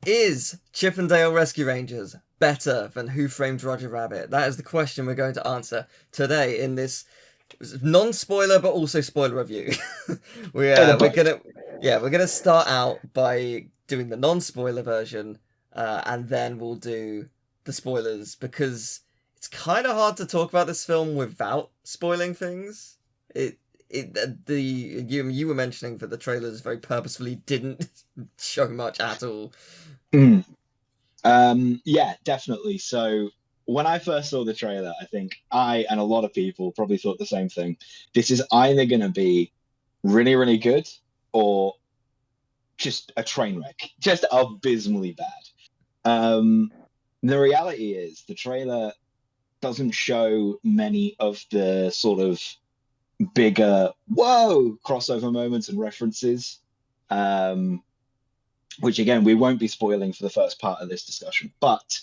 Is Chip and Dale Rescue Rangers better than Who Framed Roger Rabbit? That is the question we're going to answer today in this non-spoiler but also spoiler review. We're gonna start out by doing the non-spoiler version, and then we'll do the spoilers because it's kind of hard to talk about this film without spoiling things. You were mentioning that the trailers very purposefully didn't show much at all. Mm. Yeah, definitely. So when I first saw the trailer, I think I and a lot of people probably thought the same thing. This is either going to be really, really good or just a train wreck, just abysmally bad. The reality is the trailer doesn't show many of the sort of bigger whoa crossover moments and references. Which again, we won't be spoiling for the first part of this discussion, but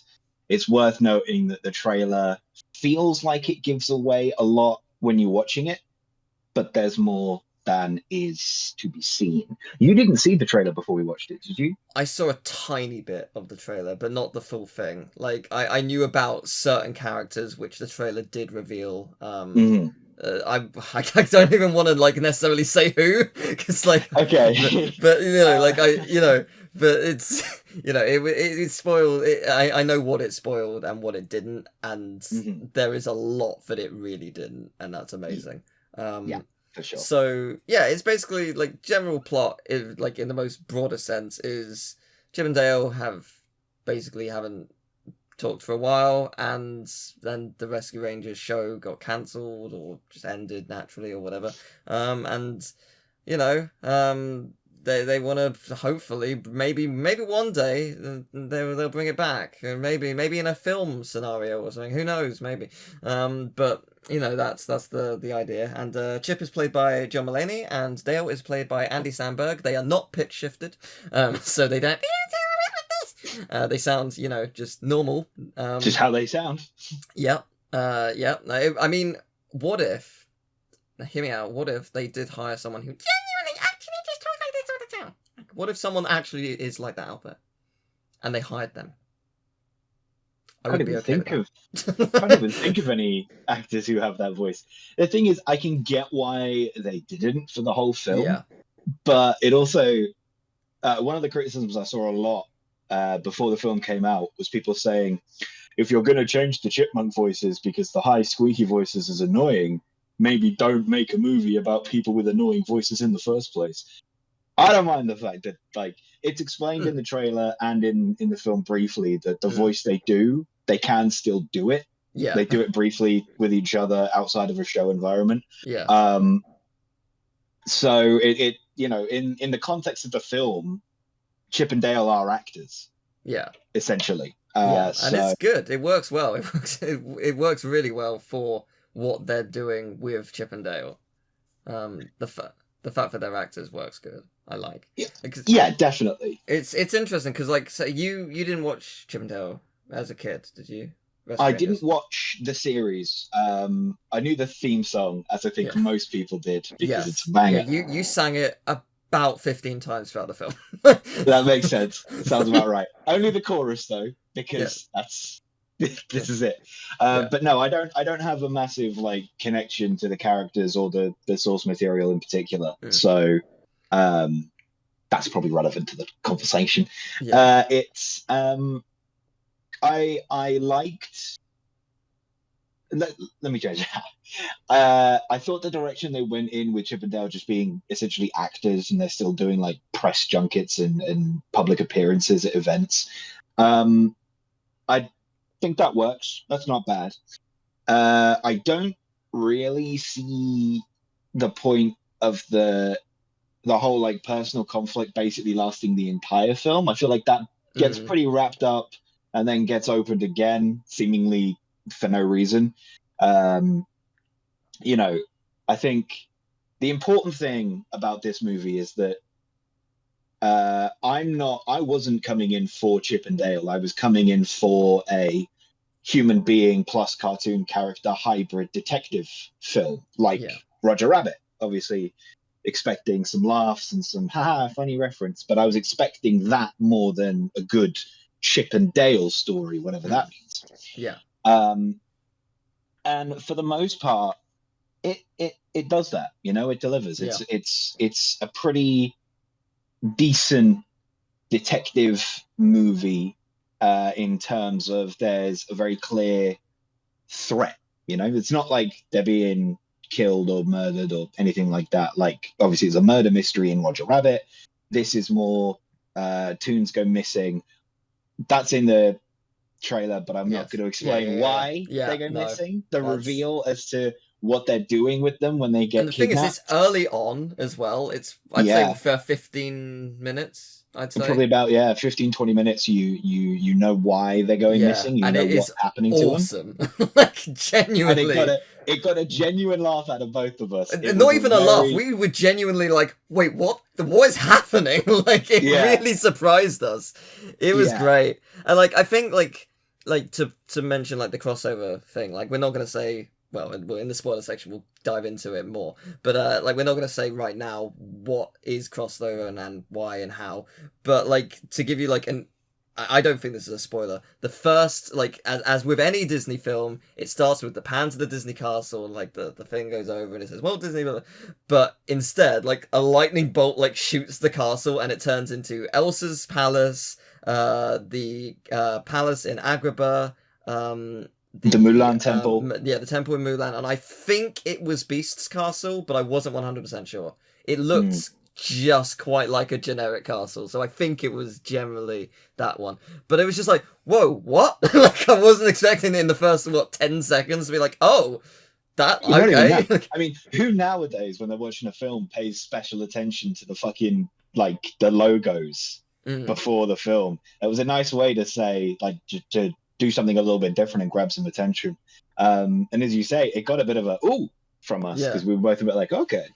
it's worth noting that the trailer feels like it gives away a lot when you're watching it, but there's more than is to be seen. You didn't see the trailer before we watched it, did you? I saw a tiny bit of the trailer, but not the full thing. Like, I knew about certain characters, which the trailer did reveal. I don't even want to like necessarily say who, because like okay, but but it's it spoiled. I know what it spoiled and what it didn't, and there is a lot that it really didn't, and that's amazing. Yeah, for sure. So yeah, it's basically like general plot, like in the most broader sense, is Chip and Dale haven't talked for a while, and then the Rescue Rangers show got cancelled or just ended naturally or whatever. And they want to hopefully maybe one day they'll bring it back, maybe in a film scenario or something. Who knows? Maybe. But that's the idea. And Chip is played by John Mulaney, and Dale is played by Andy Samberg. They are not pitch shifted, so they don't. They sound, just normal. Just how they sound. Yeah. Yeah. I mean, what if? Hear me out. What if they did hire someone who genuinely actually just talks like this all the time? What if someone actually is like that out there, and they hired them? I would be okay with that. I can't even think of any actors who have that voice. The thing is, I can get why they didn't for the whole film, but it also one of the criticisms I saw a lot before the film came out was people saying, if you're going to change the chipmunk voices because the high squeaky voices is annoying, maybe don't make a movie about people with annoying voices in the first place. I don't mind the fact that like it's explained in the trailer and in the film briefly that the voice they can still do it. Yeah. They do it briefly with each other outside of a show environment. Yeah. So it in the context of the film, Chip and Dale are actors. Yeah. Essentially. And it's good. It works well. It works really well for what they're doing with Chip and Dale. The fact that they're actors works good. I like. Yeah, definitely. It's interesting because like so you didn't watch Chip and Dale as a kid, did you? I didn't watch the series. I knew the theme song, as I think most people did, because it's a banger. Yeah, you sang it about 15 times throughout the film. That makes sense. Sounds about right. Only the chorus though, because this is it. But no, I don't have a massive like connection to the characters or the source material in particular. So that's probably relevant to the conversation. It's I liked. Let me change that. I thought the direction they went in with Chip and Dale just being essentially actors, and they're still doing like press junkets and public appearances at events. I think that works. That's not bad. I don't really see the point of the whole like personal conflict basically lasting the entire film. I feel like that gets pretty wrapped up and then gets opened again, seemingly for no reason. I think the important thing about this movie is that I wasn't coming in for Chip and Dale. I was coming in for a human being plus cartoon character hybrid detective film, like Roger Rabbit. Obviously, expecting some laughs and some haha funny reference, but I was expecting that more than a good Chip and Dale story, whatever that means. Yeah. And for the most part, it does that. It delivers. Yeah. It's a pretty decent detective movie in terms of there's a very clear threat. It's not like they're being killed or murdered or anything like that. Like, obviously it's a murder mystery in Roger Rabbit. This is more Toons go missing. That's in the trailer, but I'm not going to explain why they go missing. The reveal as to what they're doing with them when they get kidnapped. And the thing is, it's early on as well. It's, I'd say, for 15 minutes. I'd say probably about 15-20 minutes. You know why they're going missing. You know what's happening to them. Like, genuinely, and it got a genuine laugh out of both of us. Not even a laugh. We were genuinely like, "Wait, what? What is happening?" Like, it really surprised us. It was great, and like, I think like to mention like the crossover thing. Like, we're not gonna say. Well, in the spoiler section, we'll dive into it more. But, like, we're not going to say right now what is crossover and why and how. But, like, to give you, like, I don't think this is a spoiler. The first, like, as with any Disney film, it starts with the pan to the Disney castle, and, like, the thing goes over, and it says, Walt Disney, but instead, like, a lightning bolt, like, shoots the castle, and it turns into Elsa's palace, the palace in Agrabah, the Mulan temple. The temple in Mulan. And I think it was Beast's castle, but I wasn't 100% sure. It looked just quite like a generic castle, so I think it was generally that one. But it was just like, whoa, what? Like, I wasn't expecting it in the first, 10 seconds to be like, oh, that, okay. I mean, who nowadays, when they're watching a film, pays special attention to the fucking, like, the logos before the film? It was a nice way to say, like, to do something a little bit different and grab some attention. And as you say, it got a bit of a ooh from us, because we were both a bit like, okay.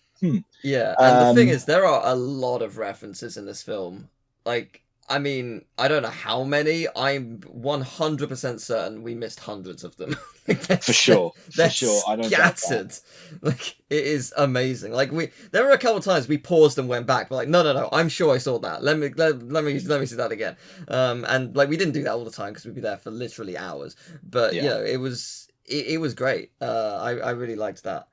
Yeah, and the thing is, there are a lot of references in this film. Like, I mean, I don't know how many. I'm 100% certain we missed hundreds of them. For sure. I don't scattered. Like, it is amazing. Like, there were a couple of times we paused and went back. We're like, no, I'm sure I saw that. Let me see that again. And like, we didn't do that all the time because we'd be there for literally hours. But you know, it was great. I really liked that.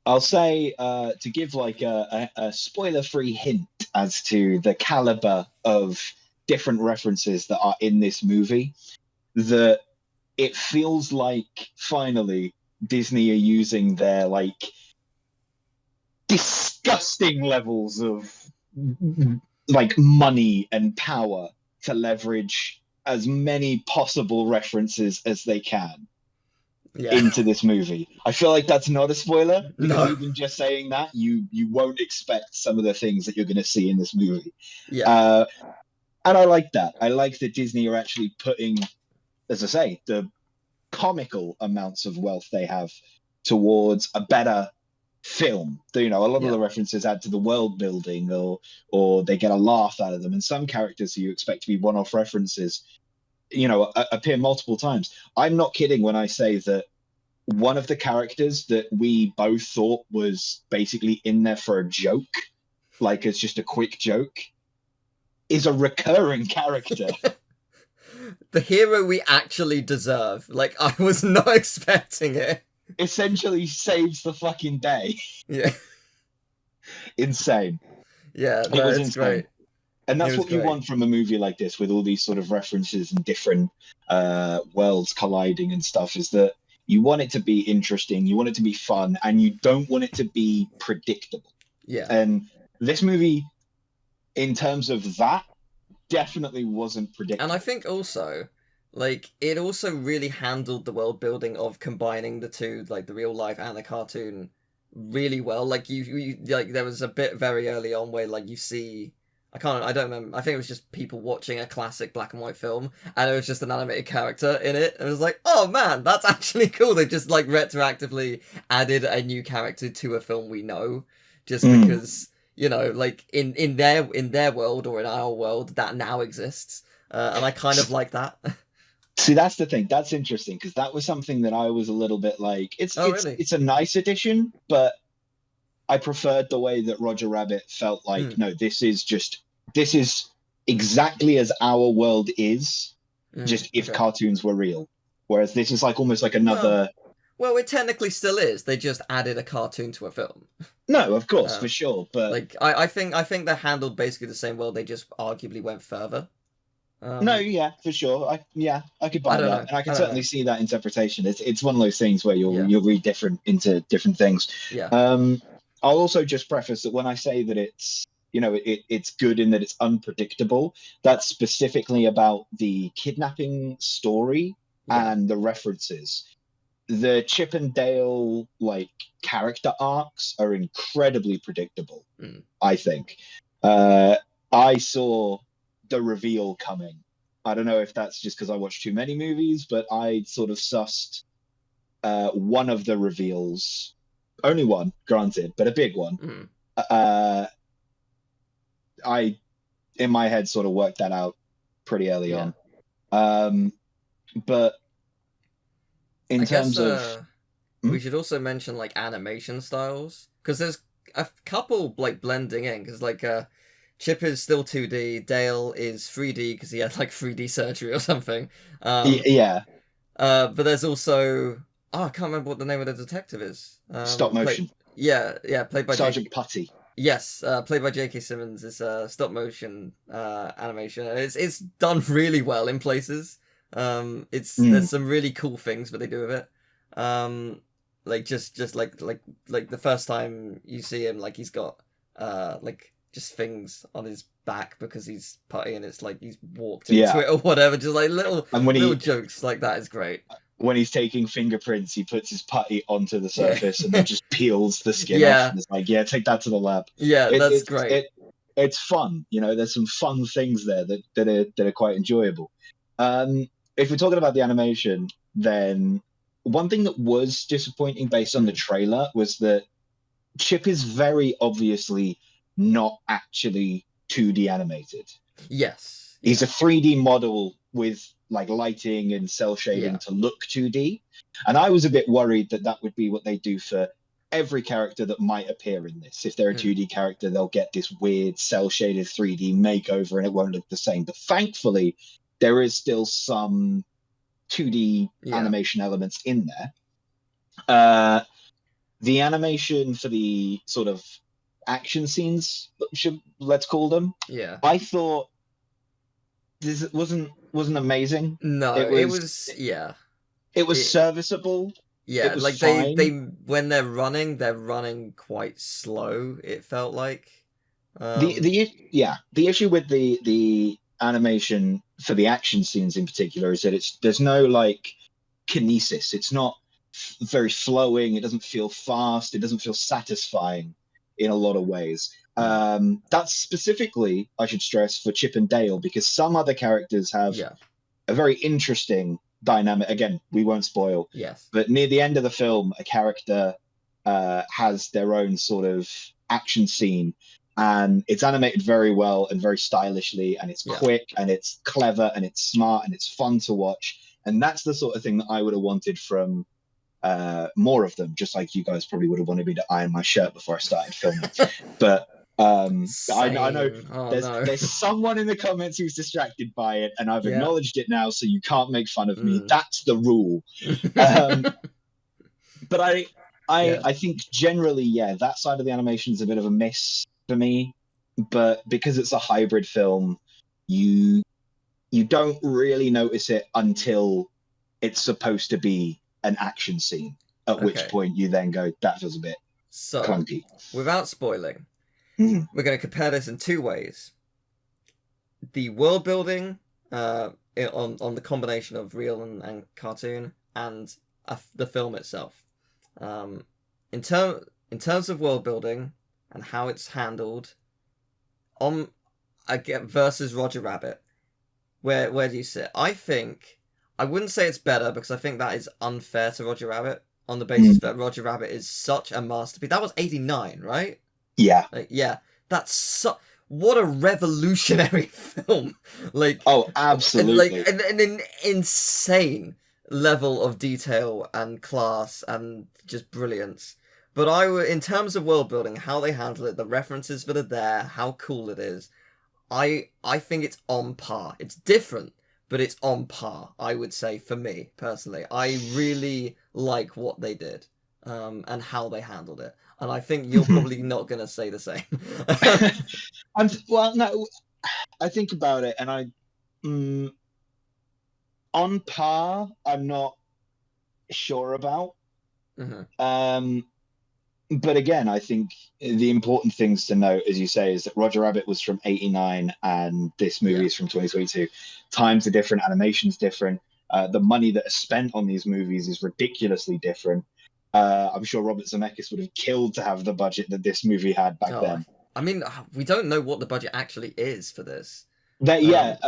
I'll say, to give like a spoiler-free hint as to the caliber of different references that are in this movie, that it feels like finally Disney are using their like disgusting levels of like money and power to leverage as many possible references as they can. Into this movie. I feel like that's not a spoiler, because even just saying that, you won't expect some of the things that you're going to see in this movie. And I like that. I like that Disney are actually putting, as I say, the comical amounts of wealth they have towards a better film. You know, a lot of the references add to the world building, or they get a laugh out of them. And some characters who you expect to be one-off references, you know, appear multiple times. I'm not kidding when I say that one of the characters that we both thought was basically in there for a joke, like as just a quick joke, is a recurring character. The hero we actually deserve. Like, I was not expecting it. Essentially saves the fucking day. Yeah. Insane. Yeah, it was insane. Great. And that's what you want from a movie like this, with all these sort of references and different worlds colliding and stuff, is that you want it to be interesting, you want it to be fun, and you don't want it to be predictable. Yeah. And this movie, in terms of that, definitely wasn't predictable. And I think also, like, it also really handled the world building of combining the two, like the real life and the cartoon, really well. Like, you like, there was a bit very early on where, like, you see... I don't remember. I think it was just people watching a classic black and white film, and it was just an animated character in it. And it was like, oh man, that's actually cool. They just like retroactively added a new character to a film we know, just because, you know, like in their world or in our world that now exists. And I kind of like that. See, that's the thing. That's interesting, because that was something that I was a little bit like, it's a nice addition, but I preferred the way that Roger Rabbit felt like, Mm. no, this is exactly as our world is, just if Okay. cartoons were real. Whereas this is like almost like another. Well, it technically still is. They just added a cartoon to a film. No, of course, Uh, for sure, but Like I think they're handled basically the same world. They just arguably went further. no, yeah, for sure. I could I buy don't that, know. and I can I don't certainly know. see that interpretation. It's one of those things where Yeah. you'll read different into different things. Yeah. I'll also just preface that when I say that it's it's good in that it's unpredictable, that's specifically about the kidnapping story Yeah. and the references. The Chip and Dale like character arcs are incredibly predictable. Mm. I think. I saw the reveal coming. I don't know if that's just because I watched too many movies, but I sort of sussed one of the reveals, only one, granted, but a big one. Mm. I, in my head, sort of worked that out pretty early Yeah. on. But in I guess terms of, we should also mention like animation styles, because there's a couple like blending in, because like Chip is still 2D, Dale is 3D because he had like 3D surgery or something. yeah, But there's also I can't remember what the name of the detective is. stop motion. Played by Sergeant Putty. Yes, played by J.K. Simmons. It's stop motion animation. It's done really well in places. There's some really cool things that they do with it. Like just like the first time you see him, like he's got like just things on his back because he's putty and it's like he's walked into it or whatever. Just like little jokes like that is great. When he's taking fingerprints, he puts his putty onto the surface and then just peels the skin off. And it's like, take that to the lab. Yeah, that's great. It's fun. There's some fun things there that are quite enjoyable. If we're talking about the animation, then one thing that was disappointing based on the trailer was that Chip is very obviously not actually 2D animated. Yes. He's a 3D model with like lighting and cell shading to look 2D. And I was a bit worried that would be what they do for every character that might appear in this. If they're a 2D character, they'll get this weird cell shaded 3D makeover and it won't look the same. But thankfully, there is still some 2D animation elements in there. The animation for the sort of action scenes, let's call them. Yeah. I thought this wasn't amazing. No, it was serviceable. Yeah, was like fine. they when they're running quite slow. It felt like the issue with the animation for the action scenes in particular is that there's no like kinesis. It's not very flowing. It doesn't feel fast. It doesn't feel satisfying in a lot of ways. That's specifically, I should stress, for Chip and Dale, because some other characters have a very interesting dynamic. Again, we won't spoil. Yes. But near the end of the film, a character has their own sort of action scene, and it's animated very well and very stylishly, and it's quick and it's clever and it's smart and it's fun to watch. And that's the sort of thing that I would have wanted from more of them, just like you guys probably would have wanted me to iron my shirt before I started filming. But I know there's someone in the comments who's distracted by it, and I've acknowledged it now, so you can't make fun of me. That's the rule. But I think generally, that side of the animation is a bit of a miss for me. But because it's a hybrid film, you don't really notice it until it's supposed to be an action scene, at which point you then go, that feels a bit clunky. Without spoiling, we're going to compare this in two ways. The world building on the combination of real and cartoon, and the film itself. In terms of world building and how it's handled, versus Roger Rabbit, where do you sit? I wouldn't say it's better, because I think that is unfair to Roger Rabbit on the basis that Roger Rabbit is such a masterpiece. That was 89, right? Yeah. That's what a revolutionary film. Absolutely. An insane level of detail and class and just brilliance. But in terms of world building, how they handle it, the references that are there, how cool it is, I think it's on par. It's different, but it's on par, I would say, for me, personally. I really like what they did, and how they handled it. And I think you're probably not going to say the same. Well, no, I think about it, and on par, I'm not sure about. But again, I think the important things to note, as you say, is that Roger Rabbit was from '89 and this movie is from 2022. Times are different, animation's different. The money that is spent on these movies is ridiculously different. I'm sure Robert Zemeckis would have killed to have the budget that this movie had back then. I mean, we don't know what the budget actually is for this. As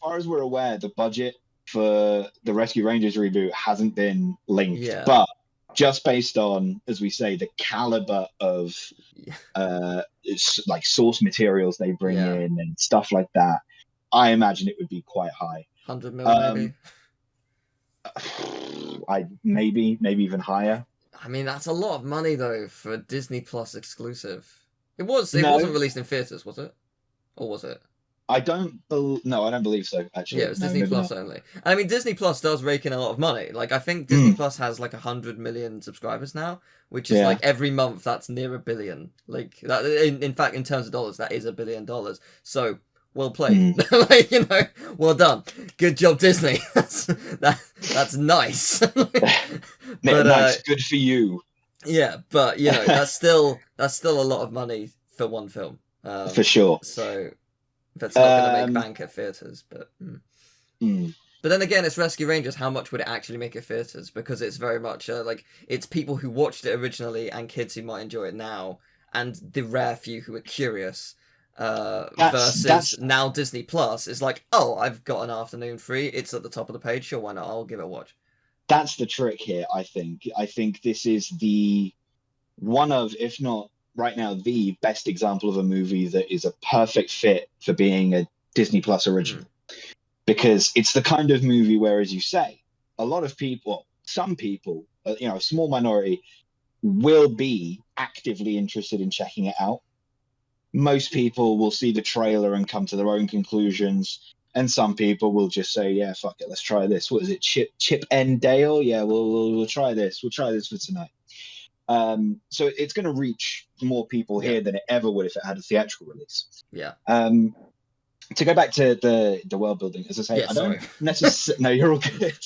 far as we're aware, the budget for the Rescue Rangers reboot hasn't been linked, but just based on, as we say, the caliber of like source materials they bring in and stuff like that, I imagine it would be quite high. 100 million, maybe. Maybe even higher. I mean, that's a lot of money though for a Disney Plus exclusive. It wasn't released in theaters, was it? Or was it? I don't believe so, actually. Yeah, it was Disney Plus only. And I mean, Disney Plus does rake in a lot of money. Like, I think Disney Plus has like 100 million subscribers now, which is like every month that's near $1 billion. Like, that, in fact, in terms of dollars, that is $1 billion. So, well played. Like, you know, well done. Good job, Disney. That's nice. But, nice. Good for you. Yeah, but, you know, that's still a lot of money for one film. For sure. So... That's not going to make bank at theatres, but... But then again, it's Rescue Rangers. How much would it actually make at theatres? Because it's very much like it's people who watched it originally and kids who might enjoy it now, and the rare few who are curious. Versus now Disney Plus is like, oh, I've got an afternoon free. It's at the top of the page. Sure, why not? I'll give it a watch. That's the trick here. I think this is the one of, if not right now, the best example of a movie that is a perfect fit for being a Disney Plus original. Because it's the kind of movie where, as you say, a lot of people, some people, a small minority, will be actively interested in checking it out. Most people will see the trailer and come to their own conclusions. And some people will just say, yeah, fuck it, let's try this. What is it, Chip and Dale? Yeah, we'll try this. We'll try this for tonight. So it's going to reach more people here than it ever would if it had a theatrical release. Yeah. To go back to the world building, as I say, I don't necessarily. No, you're all good.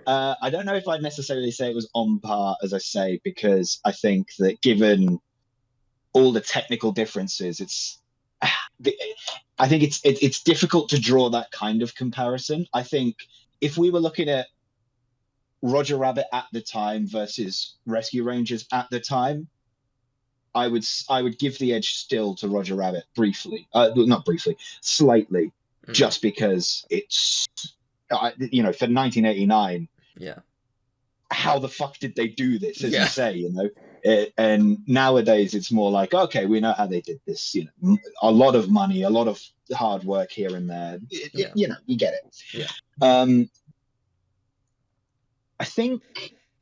I don't know if I'd necessarily say it was on par, as I say, because I think that given all the technical differences, I think it's difficult to draw that kind of comparison. I think if we were looking at Roger Rabbit at the time versus Rescue Rangers at the time, I would give the edge still to Roger Rabbit slightly, just because it's for 1989. Yeah. How the fuck did they do this? As you say, and nowadays it's more like, okay, we know how they did this. A lot of money, a lot of hard work here and there. You get it. Yeah. I think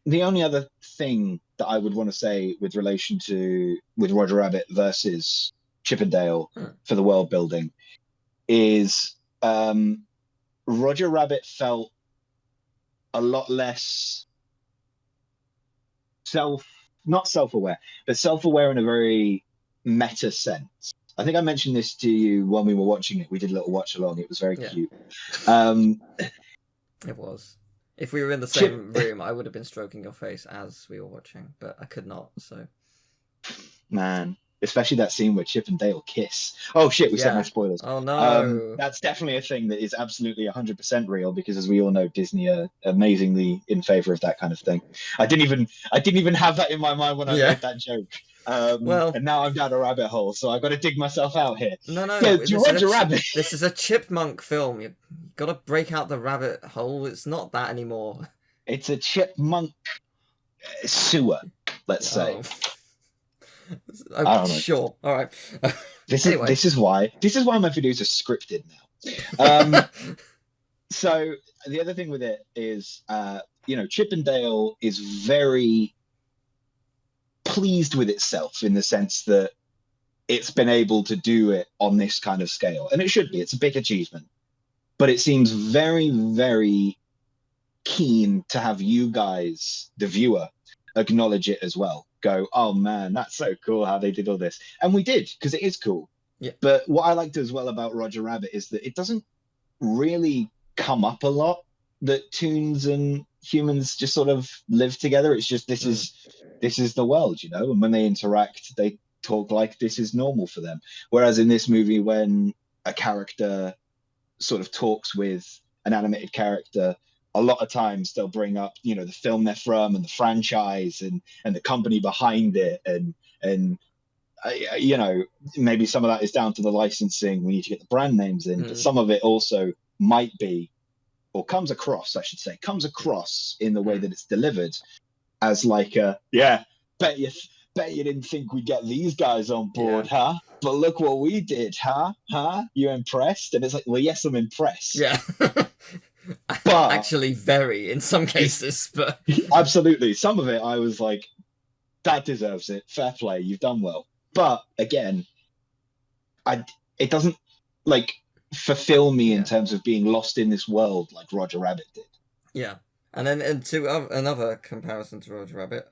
the only other thing that I would want to say with relation to Roger Rabbit versus Chip and Dale for the world building is Roger Rabbit felt a lot less not self-aware, but self-aware in a very meta sense. I think I mentioned this to you when we were watching it. We did a little watch along. It was very cute. It was. If we were in the same room, I would have been stroking your face as we were watching, but I could not, so... Man, especially that scene where Chip and Dale kiss. Oh shit, we said no spoilers. Oh no. That's definitely a thing that is absolutely 100% real, because as we all know, Disney are amazingly in favor of that kind of thing. I didn't even have that in my mind when I made that joke. And now I'm down a rabbit hole, so I've got to dig myself out here. No. Yeah, Roger Rabbit. This is a chipmunk film. You've got to break out the rabbit hole. It's not that anymore. It's a chipmunk sewer, let's say. I don't know. Sure. All right. This is why my videos are scripted now. So the other thing with it is, Chip and Dale is very pleased with itself in the sense that it's been able to do it on this kind of scale. And it should be. It's a big achievement. But it seems very, very keen to have you guys, the viewer, acknowledge it as well. Go, oh man, that's so cool how they did all this. And we did, because it is cool. Yeah. But what I liked as well about Roger Rabbit is that it doesn't really come up a lot that toons and humans just sort of live together. It's just this is the world, you know, and when they interact, they talk like this is normal for them. Whereas in this movie, when a character sort of talks with an animated character, a lot of times they'll bring up, you know, the film they're from and the franchise and the company behind it, and you know, maybe some of that is down to the licensing. We need to get the brand names in, but some of it also might be, or comes across, I should say, in the way that it's delivered as like a, yeah, bet you didn't think we'd get these guys on board, huh? But look what we did, huh? You impressed? And it's like, well, yes, I'm impressed. Yeah. But actually very in some cases, but absolutely. Some of it I was like, that deserves it. Fair play, you've done well. But again, it doesn't like fulfill me in terms of being lost in this world like Roger Rabbit did. Yeah. And then another comparison to Roger Rabbit,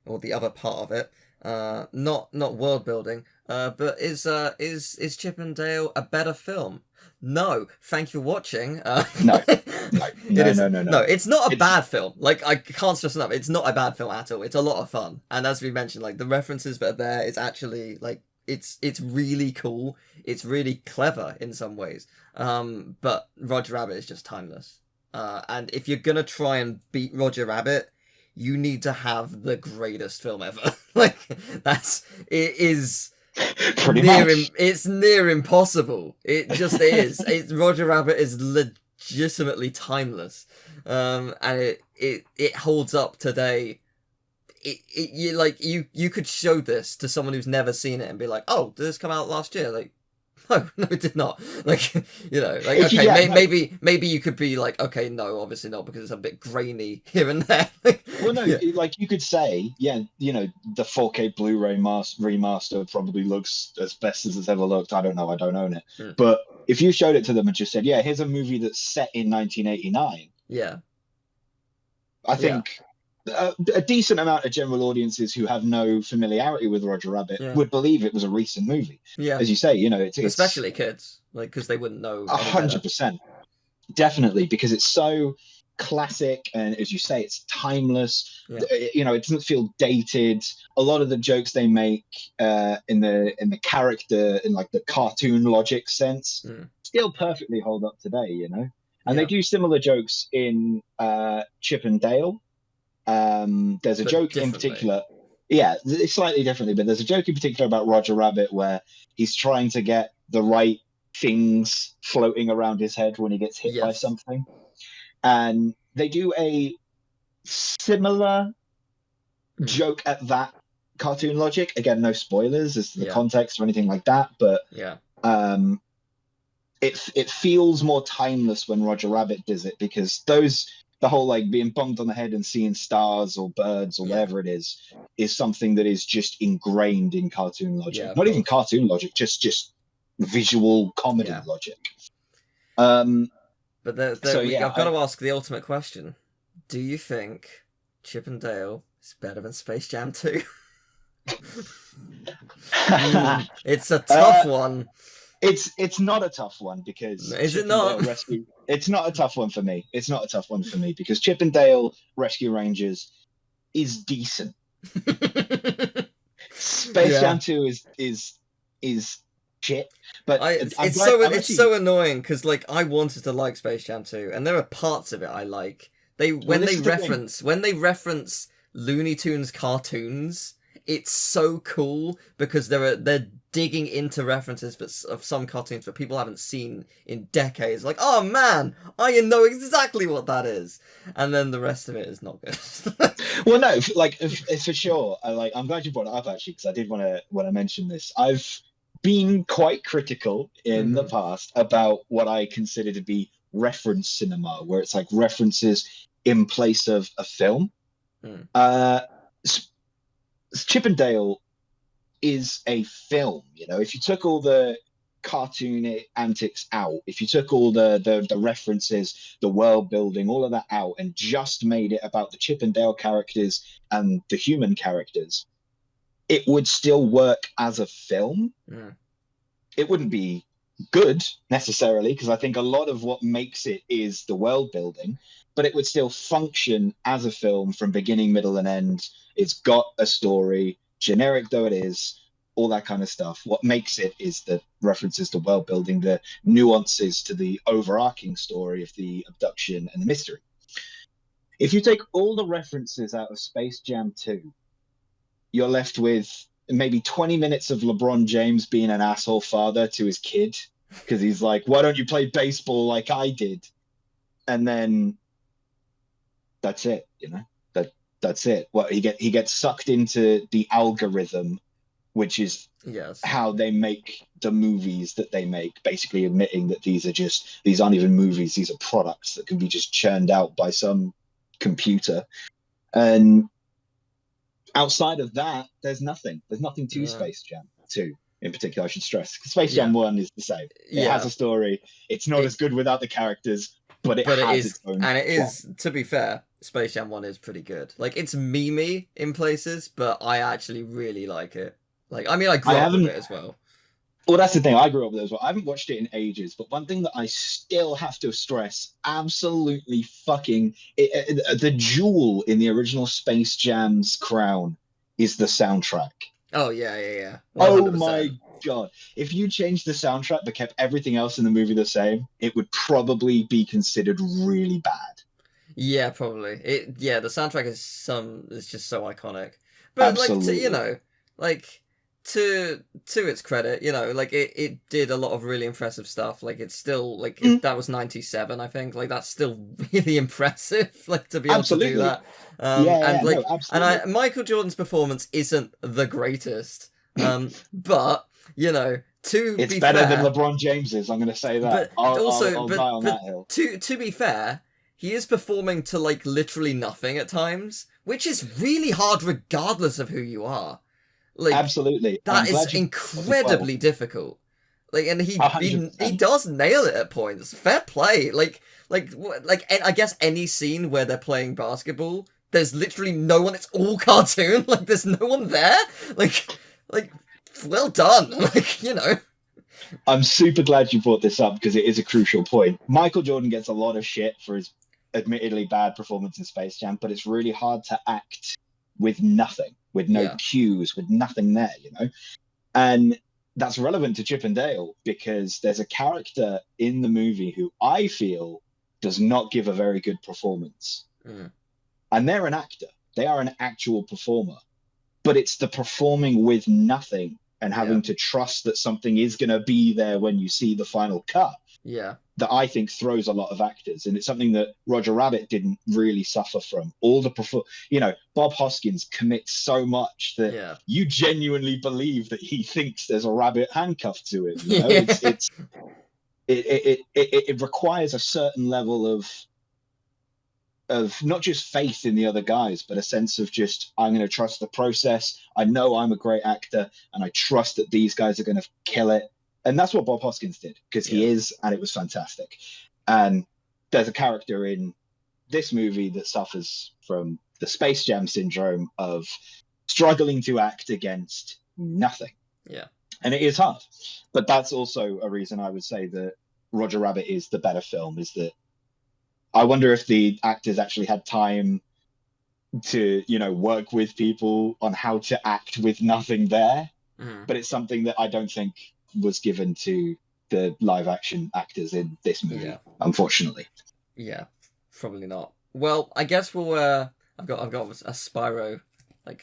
or the other part of it, not world building, but is Chip and Dale a better film? No, thank you for watching. No, it's not a bad film. Like, I can't stress enough, it's not a bad film at all. It's a lot of fun, and as we mentioned, like the references that are there, it's actually like it's really cool. It's really clever in some ways. But Roger Rabbit is just timeless. And if you're gonna try and beat Roger Rabbit, you need to have the greatest film ever. Like, it is pretty much. It's near impossible. It just is. Roger Rabbit is legitimately timeless. And it holds up today. You could show this to someone who's never seen it and be like, oh, did this come out last year? Like, no, it did not. Like, you know, like, okay, maybe you could be like, okay, no, obviously not, because it's a bit grainy here and there. Well, no, like you could say, yeah, you know, the 4K Blu-ray remaster probably looks as best as it's ever looked. I don't know, I don't own it. But if you showed it to them and just said, yeah, here's a movie that's set in 1989. Yeah. I think a decent amount of general audiences who have no familiarity with Roger Rabbit would believe it was a recent movie. Yeah. As you say, you know, it's especially kids, like, because they wouldn't know. 100%. Definitely, because it's so classic, and as you say, it's timeless. You know, it doesn't feel dated. A lot of the jokes they make in the character, in like the cartoon logic sense, still perfectly hold up today, you know. And they do similar jokes in Chip and Dale. There's a joke in particular, it's slightly differently, but there's a joke in particular about Roger Rabbit where he's trying to get the right things floating around his head when he gets hit by something. And they do a similar joke at that cartoon logic. Again, no spoilers as to the context or anything like that, but it feels more timeless when Roger Rabbit does it, because the whole like being bumped on the head and seeing stars or birds or whatever it is something that is just ingrained in cartoon logic. Not even cartoon logic, just visual comedy logic. But I've got to ask the ultimate question. Do you think Chip and Dale is better than Space Jam 2? It's a tough one. It's not a tough one, because is it not? It's not a tough one for me. It's not a tough one for me because Chip and Dale Rescue Rangers is decent. Space Jam 2 is shit. But it's so annoying, because like I wanted to like Space Jam 2, and there are parts of it I like. When they reference Looney Tunes cartoons, it's so cool, because they're digging into references of some cartoons that people haven't seen in decades. Like, oh man, I know exactly what that is. And then the rest of it is not good. Well, no, like for sure. I'm glad you brought it up, actually, because I did want to mention this. I've been quite critical in the past about what I consider to be reference cinema, where it's like references in place of a film. Chip and Dale is a film. If you took all the cartoon antics out, if you took all the references, the world building, all of that out, and just made it about the Chip and Dale characters and the human characters, it would still work as a film. Mm. It wouldn't be good necessarily, because I think a lot of what makes it is the world building, but it would still function as a film from beginning, middle, and end. It's got a story, generic though it is, all that kind of stuff. What makes it is the references to world building, the nuances to the overarching story of the abduction and the mystery. If you take all the references out of Space Jam 2, you're left with maybe 20 minutes of LeBron James being an asshole father to his kid, because he's like, why don't you play baseball like I did? And then that's it, that's it. Well, he gets sucked into the algorithm, which is how they make the movies that they make, basically admitting that these aren't even movies, these are products that can be just churned out by some computer. And outside of that, there's nothing to Space Jam 2 in particular, I should stress. Space Jam 1 is the same. It has a story. It's not as good without the characters, but it has its own and it plot. is, to be fair, Space Jam 1 is pretty good. Like, it's memey in places, but I actually really like it. Like, I mean, I grew up with it as well. Well, that's the thing. I grew up with it as well. I haven't watched it in ages, but one thing that I still have to stress, absolutely fucking... the jewel in the original Space Jam's crown is the soundtrack. Oh, yeah. 100%. Oh my god. If you changed the soundtrack but kept everything else in the movie the same, it would probably be considered really bad. Yeah, probably. The soundtrack is just so iconic. But absolutely. To its credit, like it did a lot of really impressive stuff. Like, it's still like that was 97, I think. Like, that's still really impressive. Like, to be able to do that. Michael Jordan's performance isn't the greatest. But it's better than LeBron James's. I'm going to say that. But I'll die on that hill. To be fair, he is performing to like literally nothing at times, which is really hard regardless of who you are. Like, absolutely, that is incredibly difficult. Like, and he does nail it at points. Fair play. Like I guess any scene where they're playing basketball, there's literally no one. It's all cartoon. Like, there's no one there. Like, well done. Like, I'm super glad you brought this up because it is a crucial point. Michael Jordan gets a lot of shit for his admittedly bad performance in Space Jam, but it's really hard to act with nothing, with no cues, with nothing there, And that's relevant to Chip and Dale because there's a character in the movie who I feel does not give a very good performance. And they're an actor. They are an actual performer. But it's the performing with nothing and having to trust that something is going to be there when you see the final cut. Yeah. That I think throws a lot of actors, and it's something that Roger Rabbit didn't really suffer from. Bob Hoskins commits so much that you genuinely believe that he thinks there's a rabbit handcuffed to him. It requires a certain level of not just faith in the other guys, but a sense of just, I'm going to trust the process. I know I'm a great actor, and I trust that these guys are going to kill it. And that's what Bob Hoskins did, because he is, and it was fantastic. And there's a character in this movie that suffers from the Space Jam syndrome of struggling to act against nothing. Yeah. And it is hard. But that's also a reason I would say that Roger Rabbit is the better film, is that I wonder if the actors actually had time to, work with people on how to act with nothing there. But it's something that I don't think was given to the live action actors in this movie, unfortunately. Yeah, probably not. Well, I guess we'll I've got a Spyro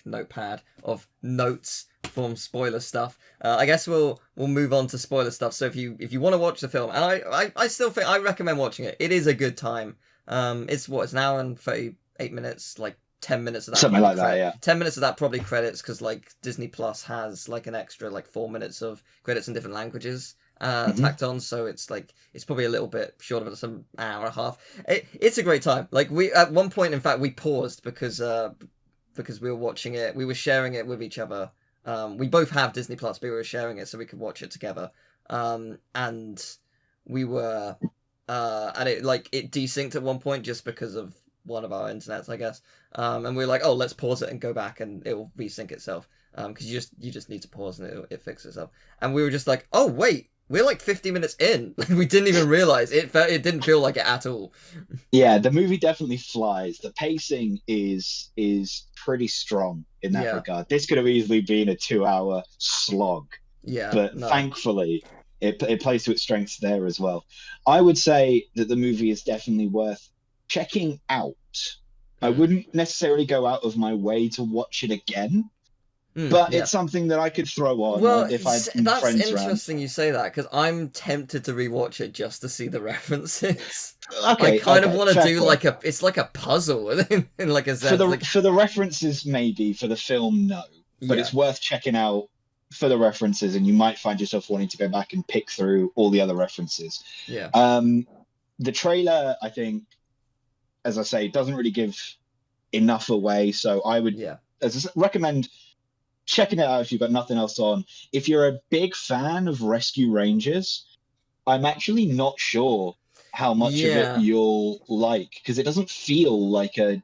notepad of notes from spoiler stuff. I guess we'll move on to spoiler stuff. So if you want to watch the film, and I still think I recommend watching it. It is a good time. It's an hour and 38 minutes, 10 minutes of that. Something like that, yeah. 10 minutes of that probably credits because Disney Plus has an extra 4 minutes of credits in different languages tacked on, so it's probably a little bit short of some hour and a half. It's a great time. We at one point, in fact, we paused because because we were watching it. We were sharing it with each other. We both have Disney Plus, but we were sharing it so we could watch it together. And we were, and it desynced at one point just because of one of our internets, I guess. And we were like, oh, let's pause it and go back, and it will resync itself. Because you just need to pause and it fixes itself. And we were just like, oh wait, we're like 50 minutes in. We didn't even realize it. Didn't feel like it at all. Yeah, the movie definitely flies. The pacing is pretty strong in that regard. This could have easily been a 2-hour slog. Yeah, but thankfully it plays to its strengths there as well. I would say that the movie is definitely worth checking out. I wouldn't necessarily go out of my way to watch it again. But it's something that I could throw on if I had friends around. That's interesting you say that, because I'm tempted to rewatch it just to see the references. Okay, I kind of want to do it's like a puzzle in like a sense. For the references, maybe. For the film, no. But it's worth checking out for the references, and you might find yourself wanting to go back and pick through all the other references. Yeah. The trailer, I think, as I say, doesn't really give enough away, so I would recommend checking it out if you've got nothing else on. If you're a big fan of Rescue Rangers, I'm actually not sure how much of it you'll like, because it doesn't feel like a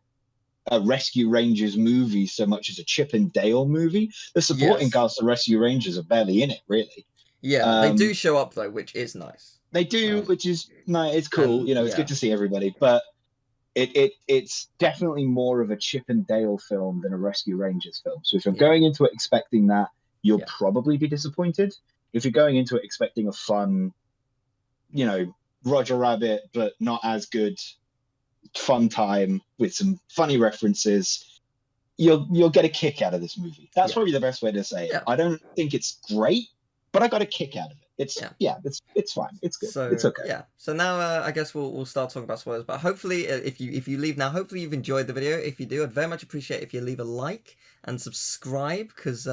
Rescue Rangers movie so much as a Chip and Dale movie. The supporting cast of Rescue Rangers are barely in it, really. Yeah, they do show up though, which is nice. They do, which is nice. It's cool. It's good to see everybody, but it's definitely more of a Chip and Dale film than a Rescue Rangers film. So if you're going into it expecting that, you'll probably be disappointed. If you're going into it expecting a fun, Roger Rabbit, but not as good, fun time with some funny references, you'll get a kick out of this movie. That's probably the best way to say it. I don't think it's great, but I got a kick out of it. It's fine. It's good. So, it's okay. Yeah. So now I guess we'll start talking about spoilers. But hopefully, if you leave now, hopefully you've enjoyed the video. If you do, I'd very much appreciate if you leave a like and subscribe, because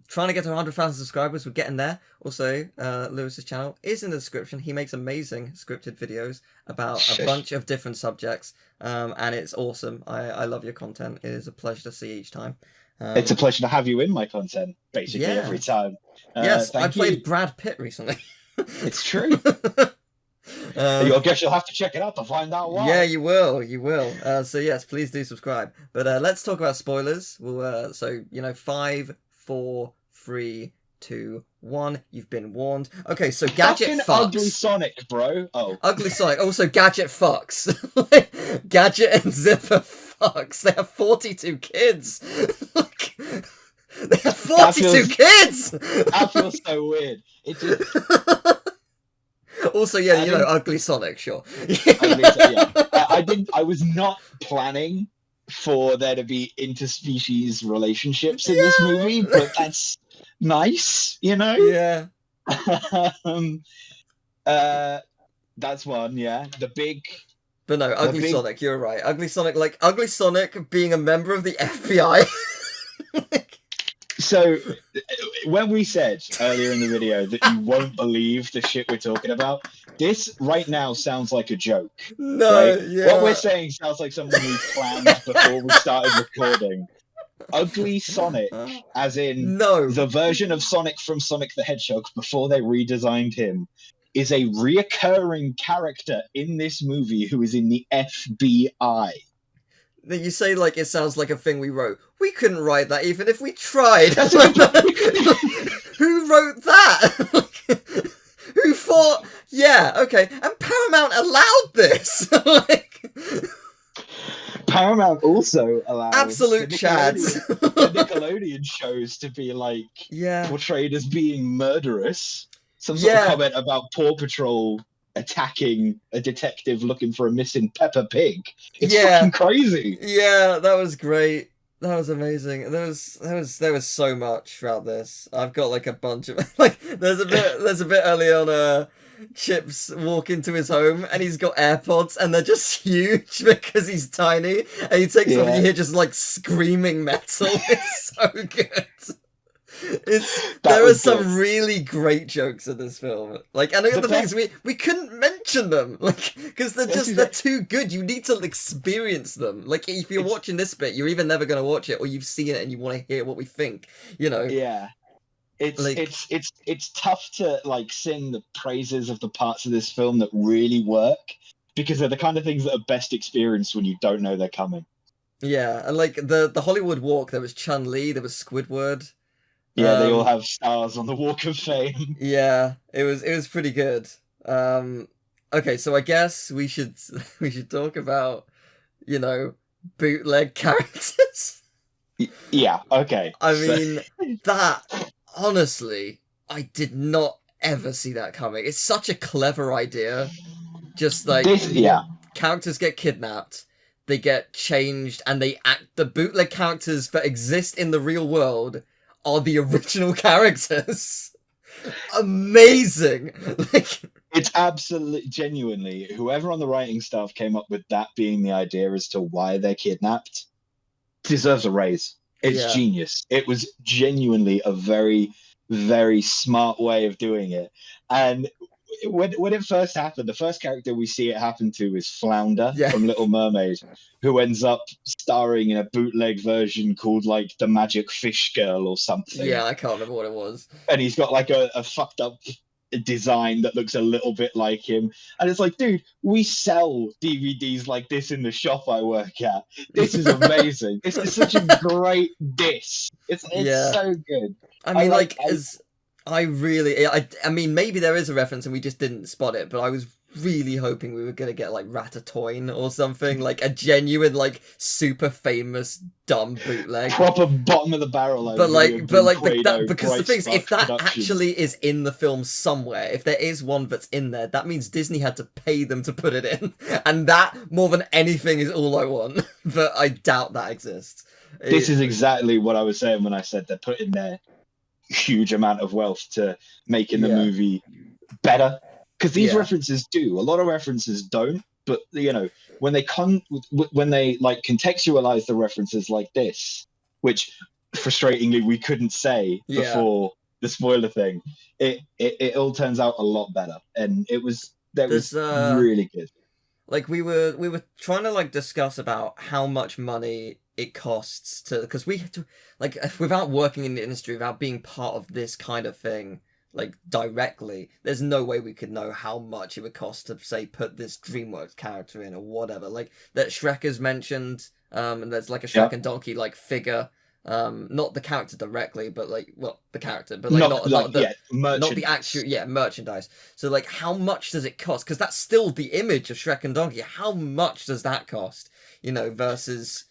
trying to get to 100,000 subscribers, we're getting there. Also, Lewis's channel is in the description. He makes amazing scripted videos about a bunch of different subjects, and it's awesome. I love your content. It is a pleasure to see each time. It's a pleasure to have you in my content, basically, every time. Yes, I played Brad Pitt recently. It's true. I guess you'll have to check it out to find out why. Yeah, you will. So yes, please do subscribe. But let's talk about spoilers. We'll 5, 4, 3, 2, 1. You've been warned. Okay, so Gadget fucking fucks. Ugly Sonic, bro. Oh, Ugly Sonic. Also, Gadget fucks. Gadget and Zipper fucks. They have 42 kids. They have 42 kids. That feels so weird. It just. Also, Ugly Sonic, sure. I was not planning for there to be interspecies relationships in this movie, but that's nice, Yeah. That's one, yeah. The big. But no, Ugly Sonic, you're right. Ugly Sonic being a member of the FBI. So, when we said earlier in the video that you won't believe the shit we're talking about, this right now sounds like a joke. No, right? What we're saying sounds like something we planned before we started recording. Ugly Sonic, as in the version of Sonic from Sonic the Hedgehog before they redesigned him, is a reoccurring character in this movie who is in the FBI. You say it sounds like a thing we wrote. We couldn't write that even if we tried. Who wrote that? Who thought, okay, and Paramount allowed this? Paramount also allows absolute chads. The Nickelodeon shows to be portrayed as being murderous. Some sort of comment about Paw Patrol attacking a detective looking for a missing Peppa Pig. It's fucking crazy. Yeah, that was great. That was amazing. There was so much throughout this. I've got a bunch of there's a bit early on Chip's walk into his home and he's got AirPods and they're just huge because he's tiny, and he takes off and you hear just screaming metal. It's so good. That There are was good. some really great jokes in this film. Like, and the thing is, we couldn't mention them, like, because they're too good. You need to experience them. Like, if you're watching this bit, you're either never going to watch it, or you've seen it and you want to hear what we think. You know? Yeah. It's tough to like sing the praises of the parts of this film that really work, because they're the kind of things that are best experienced when you don't know they're coming. Yeah, and like the Hollywood Walk, there was Chun-Li, there was Squidward. Yeah, they all have stars on the Walk of Fame. Yeah, it was pretty good. Okay, so I guess we should talk about, bootleg characters. Yeah, okay. I mean, that honestly, I did not ever see that coming. It's such a clever idea. Just like characters get kidnapped, they get changed, and the bootleg characters that exist in the real world are the original characters. Amazing. Like, it's absolutely, genuinely, whoever on the writing staff came up with that being the idea as to why they're kidnapped deserves a raise. It's genius. It was genuinely a very, very smart way of doing it. And when it first happened, the first character we see it happen to is Flounder from Little Mermaid, who ends up starring in a bootleg version called like The Magic Fish Girl or something. Yeah, I can't remember what it was. And he's got like a fucked up design that looks a little bit like him. And it's like, dude, we sell DVDs like this in the shop I work at. This is amazing. It's such a great diss. It's so good. I mean, I mean, maybe there is a reference and we just didn't spot it, but I was really hoping we were going to get, like, Ratatouille or something, like, a genuine, like, super famous, dumb bootleg. Proper bottom of the barrel. Because the thing is, if that actually is in the film somewhere, if there is one that's in there, that means Disney had to pay them to put it in. And that, more than anything, is all I want. But I doubt that exists. This is exactly what I was saying when I said they're putting their huge amount of wealth to making the movie better, because these references do. A lot of references don't, but when they like contextualize the references like this, which frustratingly we couldn't say before the spoiler thing, it all turns out a lot better, and that was really good. Like we were trying to like discuss about how much money it costs to, because we had to, like, without working in the industry, without being part of this kind of thing, like, directly, there's no way we could know how much it would cost to, say, put this DreamWorks character in or whatever. Like, that Shrek is mentioned, and there's, like, a Shrek and Donkey, like, figure, not the character directly, but, like, well, the character, but, like, not the actual, merchandise. So, like, how much does it cost? Because that's still the image of Shrek and Donkey. How much does that cost? Versus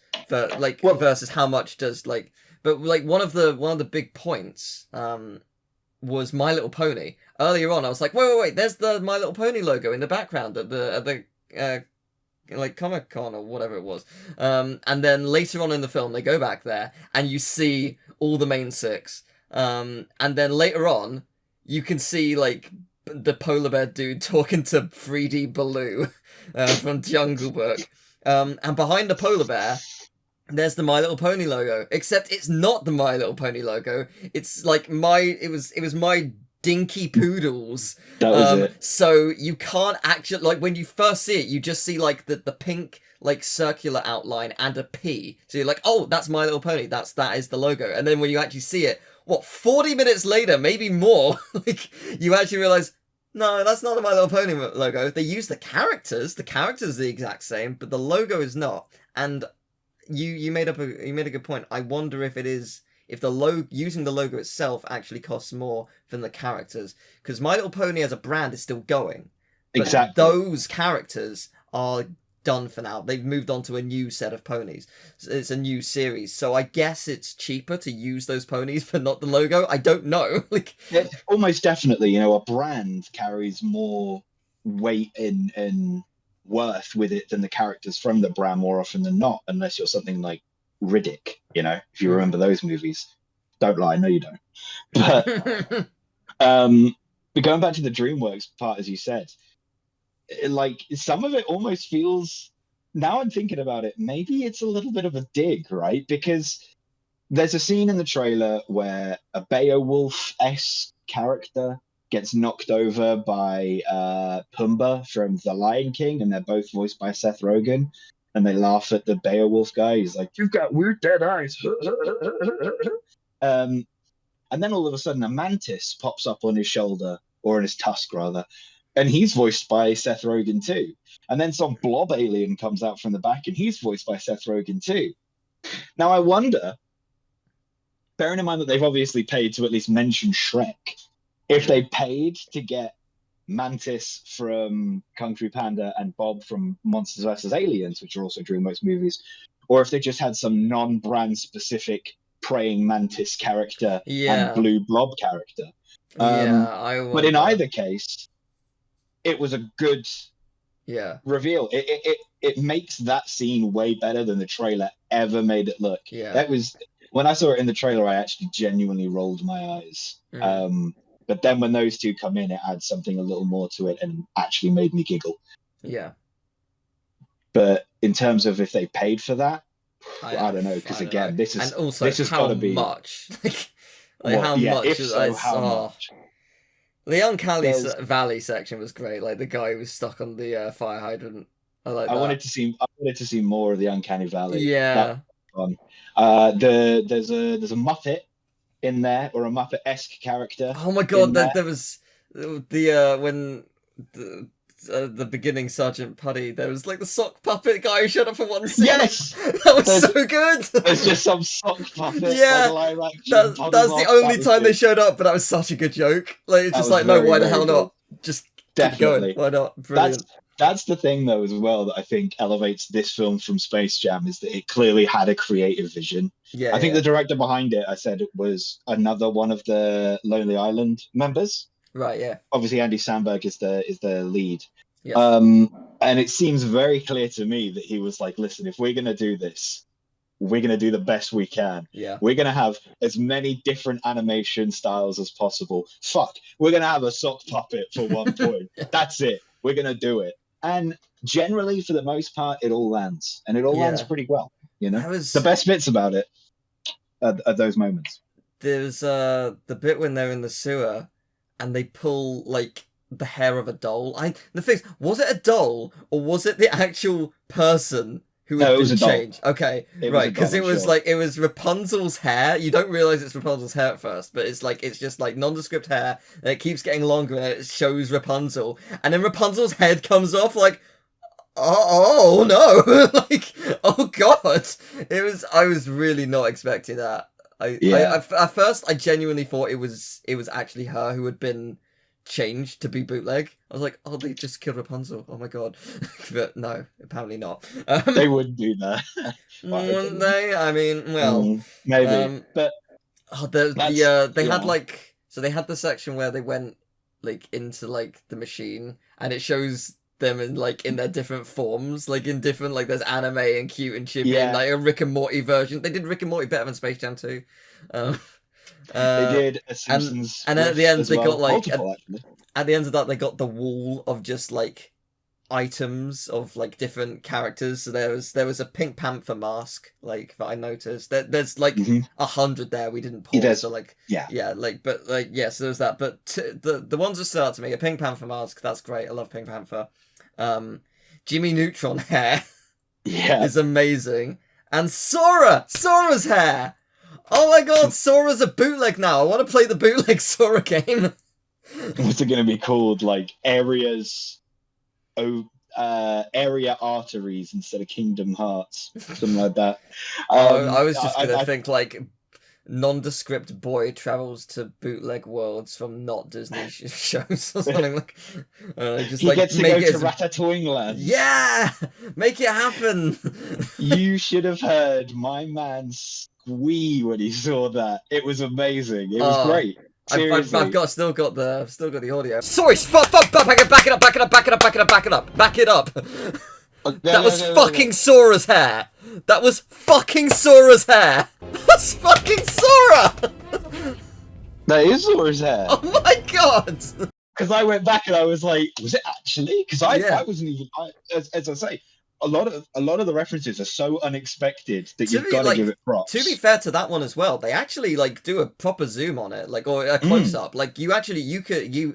how much does, like, but, like, one of the big points, was My Little Pony. Earlier on, I was like, wait, there's the My Little Pony logo in the background at the like Comic-Con or whatever it was. And then later on in the film, they go back there and you see all the main six. And then later on, you can see like the polar bear dude talking to 3D Baloo from Jungle Book. And behind the polar bear, there's the My Little Pony logo, except it's not the My Little Pony logo. It's like it was my Dinky Poodles. That was it. So you can't actually, like, when you first see it, you just see like the pink like circular outline and a P. So you're like, oh, that's My Little Pony. That is the logo. And then when you actually see it, 40 minutes later, maybe more, like you actually realize, no, that's not the My Little Pony logo. They use the characters. The characters are the exact same, but the logo is not. And you made a good point. I wonder if using the logo itself actually costs more than the characters, because My Little Pony as a brand is still going. Exactly. Those characters are done for now. They've moved on to a new set of ponies. It's a new series, so I guess it's cheaper to use those ponies but not the logo. I don't know. Almost definitely, a brand carries more weight in worth with it than the characters from the brand more often than not, unless you're something like Riddick, if you remember those movies. Don't lie, no you don't. But going back to the DreamWorks part, as you said, like some of it almost feels, now I'm thinking about it, maybe it's a little bit of a dig, right? Because there's a scene in the trailer where a Beowulf-esque character gets knocked over by Pumbaa from The Lion King, and they're both voiced by Seth Rogen. And they laugh at the Beowulf guy. He's like, "You've got weird dead eyes." And then all of a sudden, a mantis pops up on his shoulder, or on his tusk rather, and he's voiced by Seth Rogen too. And then some blob alien comes out from the back, and he's voiced by Seth Rogen too. Now I wonder, bearing in mind that they've obviously paid to at least mention Shrek, if they paid to get Mantis from Kung Fu Panda and Bob from Monsters vs. Aliens, which are also DreamWorks movies, or if they just had some non-brand specific praying mantis character and blue blob character. But in either case, it was a good reveal. It makes that scene way better than the trailer ever made it look. That was, when I saw it in the trailer, I actually genuinely rolled my eyes. But then when those two come in, it adds something a little more to it and actually made me giggle. Yeah. But in terms of if they paid for that, I don't know, because again, this is, and also this has got to be much. How much? If so, how much? The Uncanny Valley section was great. Like the guy who was stuck on the fire hydrant. I wanted to see more of the Uncanny Valley. Yeah. There's a Muppet in there, or a Muppet-esque character. Oh my god, there was the when the beginning Sergeant Putty, there was like the sock puppet guy who showed up for one scene. Yes! That was so good! There's just some sock puppet. Yeah, that's the only time they showed up, but that was such a good joke. Like, it's just like, no, why the hell not? Just keep going. Why not? Brilliant. That's the thing, though, as well, that I think elevates this film from Space Jam, is that it clearly had a creative vision. I think the director behind it, I said, it was another one of the Lonely Island members. Right, yeah. Obviously, Andy Samberg is the lead. Yeah. And it seems very clear to me that he was like, listen, if we're going to do this, we're going to do the best we can. Yeah. We're going to have as many different animation styles as possible. We're going to have a sock puppet for one point. That's it. We're going to do it. And generally, for the most part, it all lands. And it all lands pretty well. You know, the best bits about it are those moments. There's the bit when they're in the sewer and they pull like the hair of a doll. The thing is, was it a doll or was it the actual person who had been changed? Okay, right, because it was like, it was Rapunzel's hair. You don't realize it's Rapunzel's hair at first, but it's just like nondescript hair, and it keeps getting longer, and it shows Rapunzel, and then Rapunzel's head comes off. Like, oh no, like, oh god, I was really not expecting that. At first, I genuinely thought it was actually her who had been changed to be Bootleg. I was like, oh, they just killed Rapunzel. Oh my god. But no, apparently not. They wouldn't do that. Wouldn't they? I mean, well, maybe. But they had like, so they had the section where they went like into like the machine, and it shows them in their different forms, like in different, like there's anime and cute and chibi, and like a Rick and Morty version. They did Rick and Morty better than Space Jam 2. They did a Simpsons, and at the end they got like at the end of that they got the wall of just like items of like different characters. So there was a Pink Panther mask like that I noticed. There's like 100 there we didn't pause. So like so there was that. But the ones that stood out to me, a Pink Panther mask, that's great. I love Pink Panther. Jimmy Neutron hair is amazing, and Sora's hair. Oh my god, Sora's a bootleg now. I want to play the bootleg Sora game. What's it going to be called? Like area arteries instead of Kingdom Hearts, something like that. I was just going to think like nondescript boy travels to bootleg worlds from not Disney shows or something like. Just he gets to go to Ratatouille Land. Yeah, make it happen. You should have heard my man squee when he saw that. It was amazing. It was great. Seriously. I've still got the audio. Sorry, back it up. That was fucking Sora's hair. That was fucking Sora's hair. That's fucking Sora. That is Sora's hair. Oh my god. Because I went back and I was like, was it actually? Because I wasn't even, as I say, a lot of the references are so unexpected that To you've be got to like, give it to be props. fair to that one as well, they actually like do a proper zoom on it, like or a close Mm, up. Like you actually you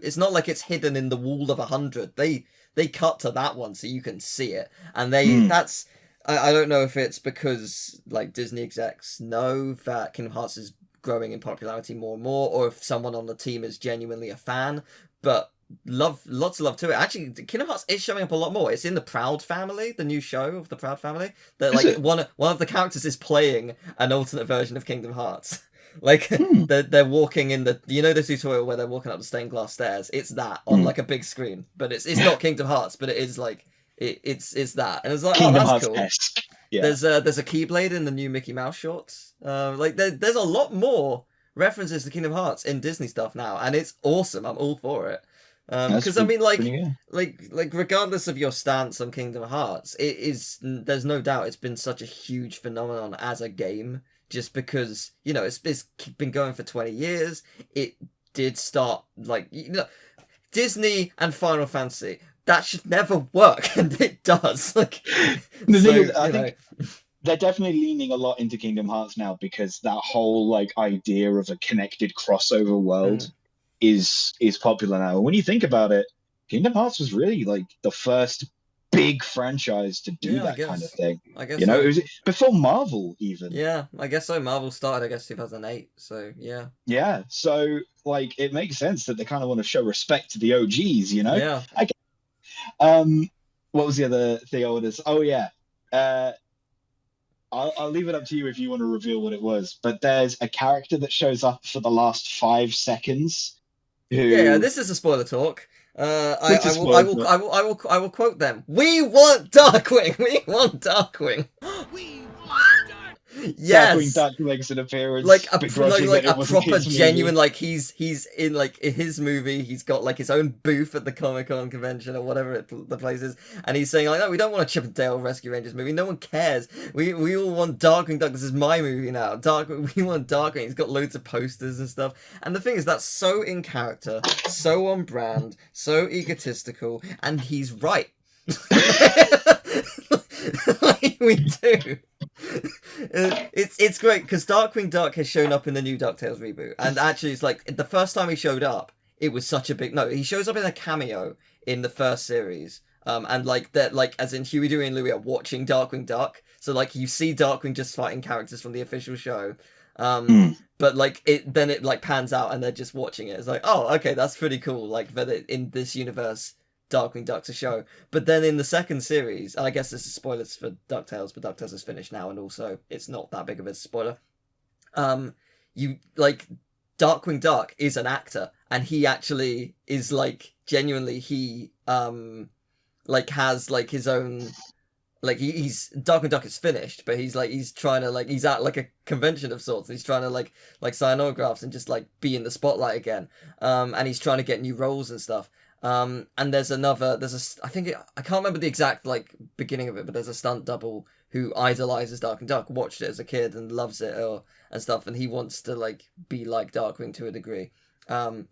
it's not like it's hidden in the wall of 100. They cut to that one so you can see it, and mm. that's I don't know if it's because like Disney execs know that Kingdom Hearts is growing in popularity more and more, or if someone on the team is genuinely a fan, but lots of love to it. Actually, Kingdom Hearts is showing up a lot more. It's in the Proud family, the new show of the Proud family. That Is like it? one of the characters is playing an alternate version of Kingdom Hearts. Like Hmm. they're walking in the the tutorial where they're walking up the stained glass stairs. It's that on Hmm. like a big screen, but it's not Kingdom Hearts, but it is like it's that, and it's like, oh, Kingdom that's Hearts cool. esque. Yeah, There's a Keyblade in the new Mickey Mouse shorts. Like there's a lot more references to Kingdom Hearts in Disney stuff now, and it's awesome. I'm all for it. that's Because I mean, pretty good. like regardless of your stance on Kingdom Hearts, it is there's no doubt it's been such a huge phenomenon as a game, just because it's been going for 20 years. It did start like Disney and Final Fantasy. That should never work, and it does. Like, The so thing is, I think they're definitely leaning a lot into Kingdom Hearts now because that whole like idea of a connected crossover world mm, is popular now. And when you think about it, Kingdom Hearts was really like the first big franchise to do yeah, that kind of thing. I guess It so. was before Marvel even. Yeah, I guess so. Marvel started, I guess, 2008. So yeah, Yeah, so like it makes sense that they kind of want to show respect to the OGs. yeah. I um what was the other thing I wanted to Oh yeah. Uh I'll leave it up to you if you want to reveal what it was. But there's a character that shows up for the last 5 seconds Yeah, who this is a spoiler talk. this is spoiled, but I will quote them. We want Darkwing. We want Darkwing. We want Dark. Darkwing Yes, Duck makes an appearance, like a begrudging like that it a wasn't proper his movie. genuine, like he's in like in his movie. He's got like his own booth at the Comic-Con convention or whatever the place is, and he's saying like, no, we don't want a Chip and Dale Rescue Rangers movie. No one cares. We all want Darkwing Duck. This is my movie now. We want Darkwing. He's got loads of posters and stuff. And the thing is, that's so in character, so on brand, so egotistical, and he's right. Like we do. It's great because Darkwing Duck has shown up in the new DuckTales reboot, and actually, it's like the first time he showed up, it was such a big no. He shows up in a cameo in the first series, and like that, like as in Huey, Dewey, and Louie are watching Darkwing Duck, so like you see Darkwing just fighting characters from the official show, but like it like pans out and they're just watching it. It's like, oh, okay, that's pretty cool. Like that in this universe, Darkwing Duck's a show. But then in the second series, and I guess this is spoilers for DuckTales, but DuckTales is finished now, and also it's not that big of a spoiler. You like Darkwing Duck is an actor, and he actually is like genuinely like has like his own like he's Darkwing Duck is finished, but he's trying to like he's at like a convention of sorts. And he's trying to like sign autographs and just like be in the spotlight again. And he's trying to get new roles and stuff. And I think I can't remember the exact like beginning of it, but there's a stunt double who idolizes Darkwing Duck, watched it as a kid and loves it and stuff, and he wants to like be like Darkwing to a degree. And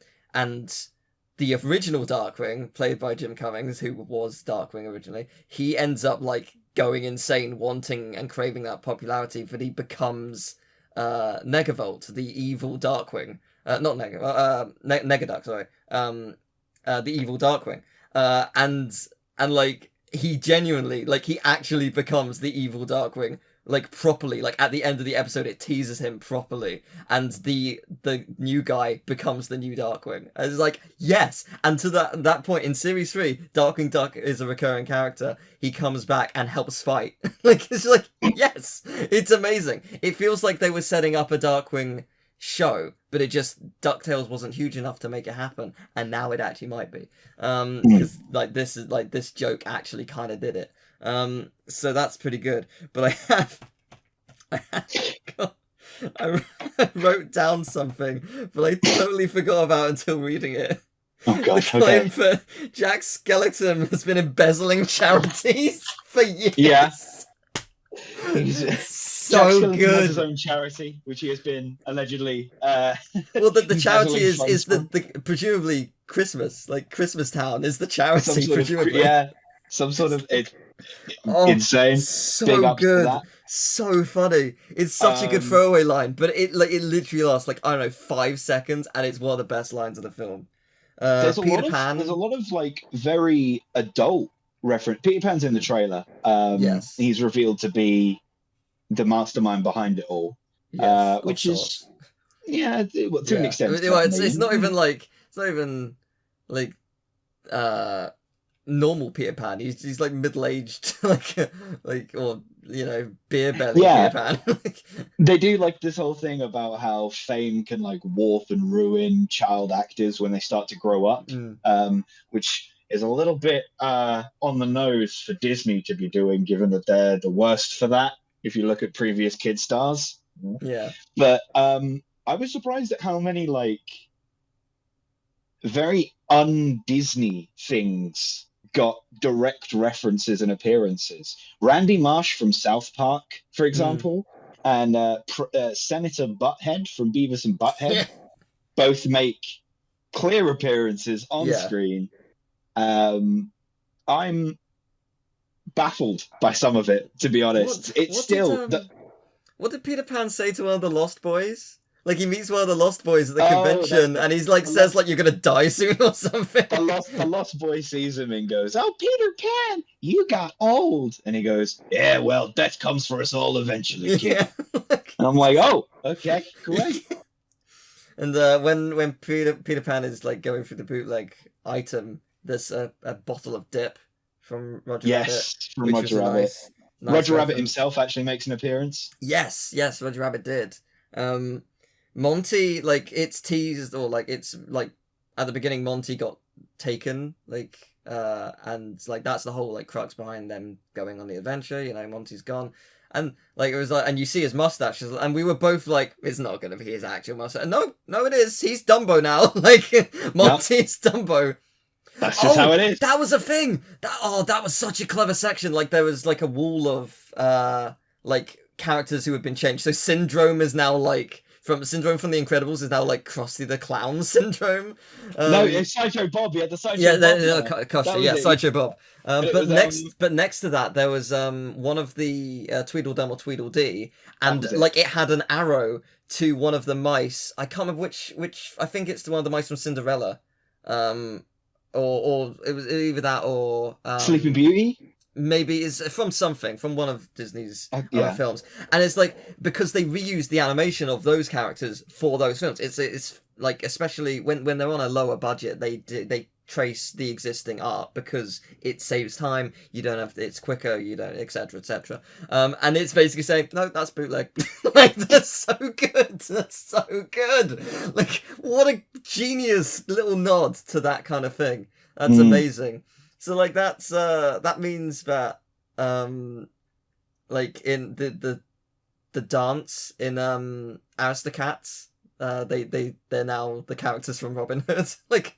the original Darkwing, played by Jim Cummings, who was Darkwing originally, he ends up like going insane, wanting and craving that popularity, but he becomes Negavolt, the evil Darkwing. Not Negaduck, sorry. The evil Darkwing. And like he genuinely, like he actually becomes the evil Darkwing, like properly. Like at the end of the episode, it teases him properly, and the new guy becomes the new Darkwing. And it's like yes, and to that point in series 3, Darkwing Duck is a recurring character. He comes back and helps fight. Like it's like yes, it's amazing. It feels like they were setting up a Darkwing show, but it just DuckTales wasn't huge enough to make it happen, and now it actually might be. Because like this joke actually kind of did it. So that's pretty good. But I wrote down something, but I totally forgot about until reading it. Oh gosh, The claim okay. for Jack Skellington has been embezzling charities for years. Yeah. Jack So Skellington has good. his own charity, which he has been allegedly. Well, the charity embezzling is funds the presumably Christmas, like Christmas Town is the charity, some sort of presumably. yeah, some sort of Oh, insane. Big so ups to good, that. so funny. It's such a good throwaway line, but it literally lasts like, I don't know, 5 seconds, and it's one of the best lines of the film. There's a Peter lot Pan. of there's a lot of like very adult reference. Peter Pan's in the trailer. Yes. He's revealed to be the mastermind behind it all. Yes, Which of is sorts. to an extent. I mean, well, it's not even like normal Peter Pan. He's like middle-aged, like or beer belly Yeah. Peter Pan. They do like this whole thing about how fame can like warp and ruin child actors when they start to grow up, which is a little bit on the nose for Disney to be doing, given that they're the worst for that. If you look at previous kid stars. Yeah. But I was surprised at how many like very un-Disney things got direct references and appearances. Randy Marsh from South Park, for example, and Senator Butthead from Beavis and Butthead both make clear appearances on screen. I'm baffled by some of it, to be honest. What did Peter Pan say to one of the Lost Boys? Like, he meets one of the Lost Boys at the convention, and he's like, says like, you're gonna die soon or something. The Lost Boy sees him and goes, "Oh, Peter Pan, you got old." And he goes, "Yeah, well, death comes for us all eventually, kid." And I'm like, "Oh, okay, great." And when Peter Pan is like going through the bootleg item, there's a bottle of dip from Roger Rabbit. From Roger Rabbit. Nice Roger Rabbit himself actually makes an appearance. Yes, Roger Rabbit did. Monty, like, it's teased, or like it's like at the beginning Monty got taken, like, and like that's the whole like crux behind them going on the adventure. Monty's gone, and like it was like, and you see his mustache, and we were both like, it's not gonna be his actual mustache. And no, it is. He's Dumbo now. Like, Monty's Dumbo. That's just how it is. That was a thing. That was such a clever section. Like, there was like a wall of like characters who had been changed. So Syndrome is now like Syndrome from The Incredibles is now like Krusty the Clown Syndrome. No, it's Sideshow Bob. He had the Sideshow Bob. Sideshow Bob. But next to that, there was one of the Tweedledum or Tweedledee, and like it had an arrow to one of the mice. I can't remember which. I think it's one of the mice from Cinderella. Or it was either that or Sleeping Beauty. Maybe it's from one of Disney's films, and it's like, because they reused the animation of those characters for those films. It's like, especially when they're on a lower budget, they trace the existing art because it saves time. You don't have it's quicker. You don't, etc. And it's basically saying, no, that's bootleg. Like, that's so good. That's so good. Like, what a genius little nod to that kind of thing. That's amazing. So like that means that like in the dance in Aristocats, they're now the characters from Robin Hood. Like,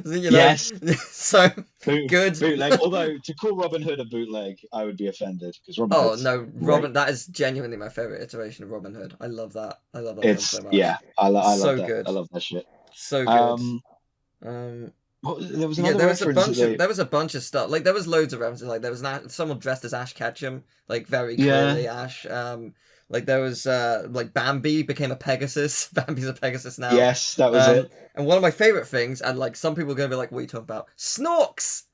Yes. So good. Bootleg. Although to call Robin Hood a bootleg, I would be offended, because Robin. That is genuinely my favorite iteration of Robin Hood. I love that. I love that film so much. Yeah, I love so that. Good. I love that shit. So good. There was another there was a bunch of stuff. Like, there was loads of references. Like, there was someone dressed as Ash Ketchum, like very clearly Ash. Like, there was like Bambi became a Pegasus. Bambi's a Pegasus now. Yes, that was it. And one of my favorite things, and like some people are gonna be like, "What are you talking about?" Snorks.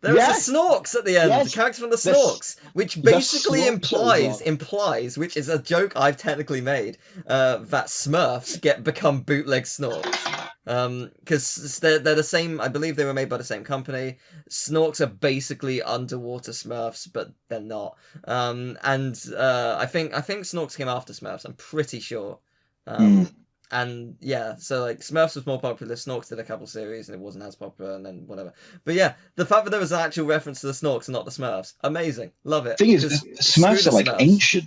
There was a Snorks at the end. The character from the Snorks, which basically implies, which is a joke I've technically made, that Smurfs become bootleg Snorks. Because they're the same. I believe they were made by the same company. Snorks are basically underwater Smurfs, but they're not. And I think Snorks came after Smurfs. I'm pretty sure. And yeah, so like Smurfs was more popular. Snorks did a couple series, and it wasn't as popular, and then whatever. But yeah, the fact that there was an actual reference to the Snorks and not the Smurfs, amazing, love it. Thing is, Smurfs are like ancient.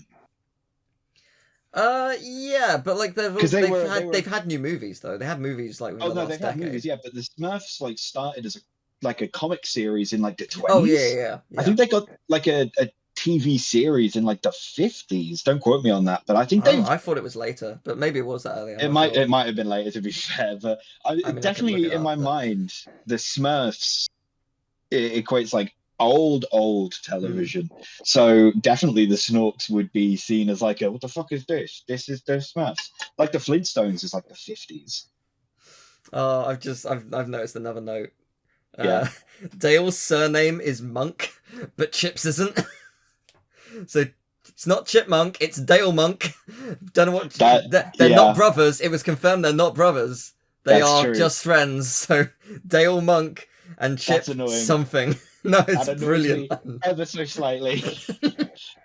Yeah, but like they've had new movies though. They had movies like within the last decade. Had movies, yeah. But the Smurfs like started as a comic series in like the 20s. Oh yeah. I think they got like a TV series in like the 50s. Don't quote me on that, but I think I thought it was later, but maybe it was that earlier. It might have been later, to be fair, but definitely in my mind, the Smurfs it equates like old television. So definitely the Snorks would be seen as like a, what the fuck is this? This is the Smurfs. Like the Flintstones is like the 50s. Oh, I've noticed another note. Yeah. Dale's surname is Monk, but Chip's isn't. So it's not Chipmunk, it's Dale Monk. Don't know what they're not brothers. It was confirmed they're not brothers. They That's are true. just friends. So Dale Monk and Chip That's annoying. something. No, it's That annoys brilliant. me ever so slightly,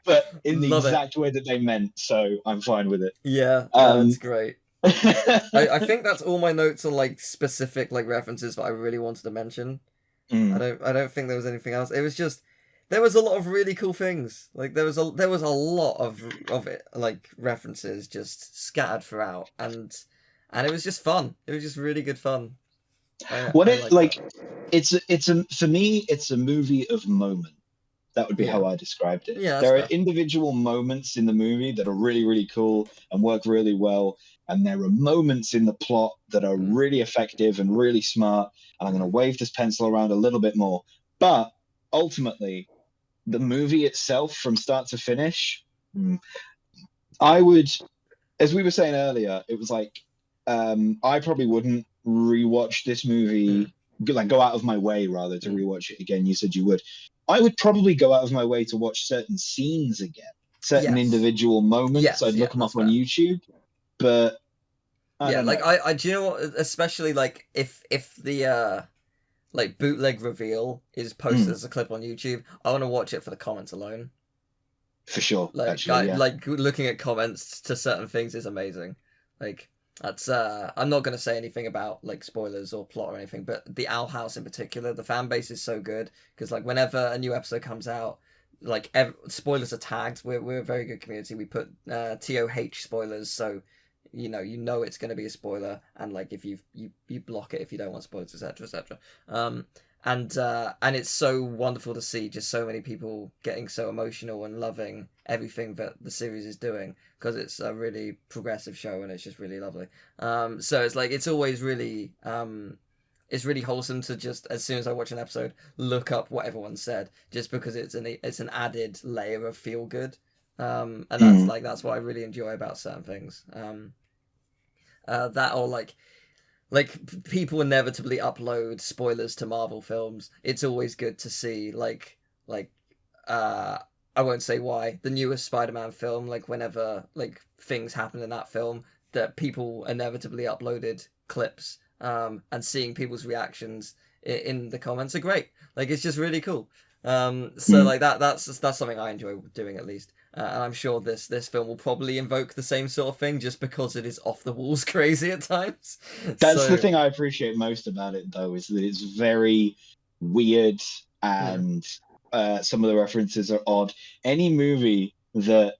but in the Love it. exact way that they meant. So I'm fine with it. Yeah, that's great. I think that's all my notes on like specific like references that I really wanted to mention. I don't think there was anything else. It was just there was a lot of really cool things. Like there was a lot of it, like references just scattered throughout, and it was just fun. It was just really good fun. It's for me it's a movie of moment. That would be how I described it. Yeah, there are individual moments in the movie that are really, really cool and work really well. And there are moments in the plot that are really effective and really smart. And I'm going to wave this pencil around a little bit more. But ultimately, the movie itself, from start to finish, I would, as we were saying earlier, it was like, I probably wouldn't rewatch this movie, like go out of my way rather to rewatch it again. You said you would. I would probably go out of my way to watch certain scenes again, certain individual moments. I'd look them up on YouTube, but I don't know. I do you know what? Especially like if the like bootleg reveal is posted as a clip on YouTube, I want to watch it for the comments alone. For sure, like actually, like looking at comments to certain things is amazing. Like that's I'm not going to say anything about like spoilers or plot or anything, but the Owl House in particular, the fan base is so good because like whenever a new episode comes out, like spoilers are tagged. We're a very good community. We put TOH spoilers, so you know it's going to be a spoiler, and like if you block it if you don't want spoilers, etc. And it's so wonderful to see just so many people getting so emotional and loving everything that the series is doing, because it's a really progressive show and it's just really lovely. So it's like it's always really it's really wholesome to just, as soon as I watch an episode, look up what everyone said, just because it's an added layer of feel good. And that's what I really enjoy about certain things. That or like people inevitably upload spoilers to Marvel films. It's always good to see like I won't say why, the newest Spider-Man film, like whenever like things happen in that film, that people inevitably uploaded clips, and seeing people's reactions in the comments are great. Like it's just really cool. So like that's something I enjoy doing, at least. And I'm sure this film will probably invoke the same sort of thing, just because it is off the walls crazy at times. That's the thing I appreciate most about it, though, is that it's very weird, and some of the references are odd. Any movie that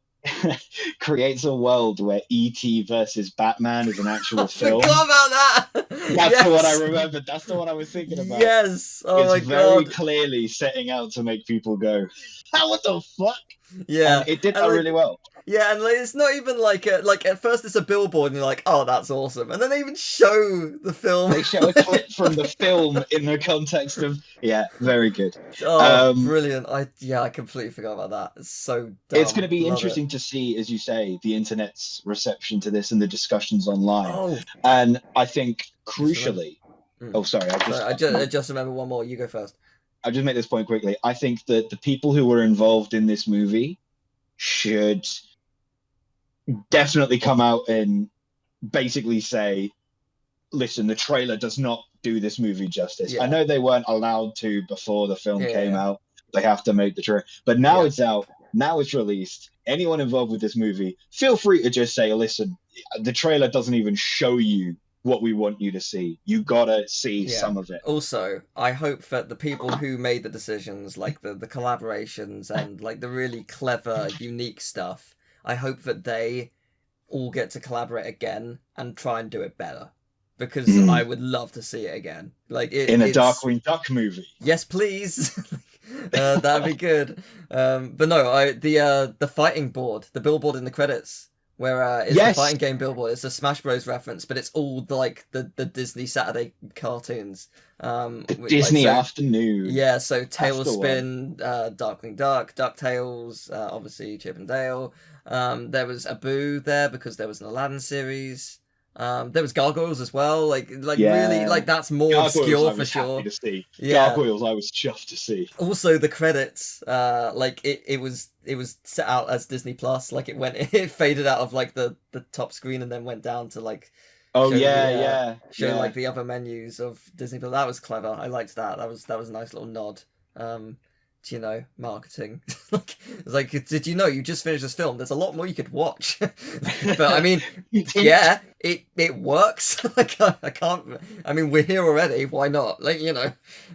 creates a world where E.T. versus Batman is an actual film. I forgot about that. That's the one I remembered. That's the one I was thinking about. Yes. Oh my god. It's very clearly setting out to make people go, what the fuck? Yeah, and it did that really well. Yeah, and like, it's not even like at first it's a billboard and you're like, oh, that's awesome, and then they even show the film. They show a clip from the film in the context of very good. Oh, brilliant! I completely forgot about that. It's so dumb. It's going to be interesting to see, as you say, the internet's reception to this and the discussions online. Oh. And I think crucially, I just remember one more. You go first. I'll just make this point quickly. I think that the people who were involved in this movie should definitely come out and basically say, listen, the trailer does not do this movie justice. I know they weren't allowed to before the film came out. They have to make the trailer. But now it's out. Now it's released. Anyone involved with this movie, feel free to just say, listen, the trailer doesn't even show you what we want you to see. You gotta see some of it. Also, I hope that the people who made the decisions, like the collaborations and like the really clever, unique stuff, I hope that they all get to collaborate again and try and do it better. Because I would love to see it again. Like in a Darkwing Duck movie. Yes, please. That'd be good. But no, the fighting board, the billboard in the credits, where it's Yes. the fighting game billboard. It's a Smash Bros reference, but it's all the Disney Saturday cartoons. Disney afternoon. Yeah, so That's the Tailspin, Darkwing Duck, DuckTales, obviously Chip and Dale. There was Abu there because there was an Aladdin series. There was Gargoyles as well. Yeah. Really, like that's more Gargoyles, obscure I for was sure. happy to see. Yeah. Gargoyles, I was chuffed to see. Also, the credits, it was set out as Disney Plus. Like it faded out of like the top screen and then went down to like. Oh show yeah. like the other menus of Disney Plus. That was clever. I liked that. That was a nice little nod. To, marketing. It's like, did you know you just finished this film? There's a lot more you could watch. But I mean, yeah, it works. Like I can't. I mean, we're here already. Why not? Like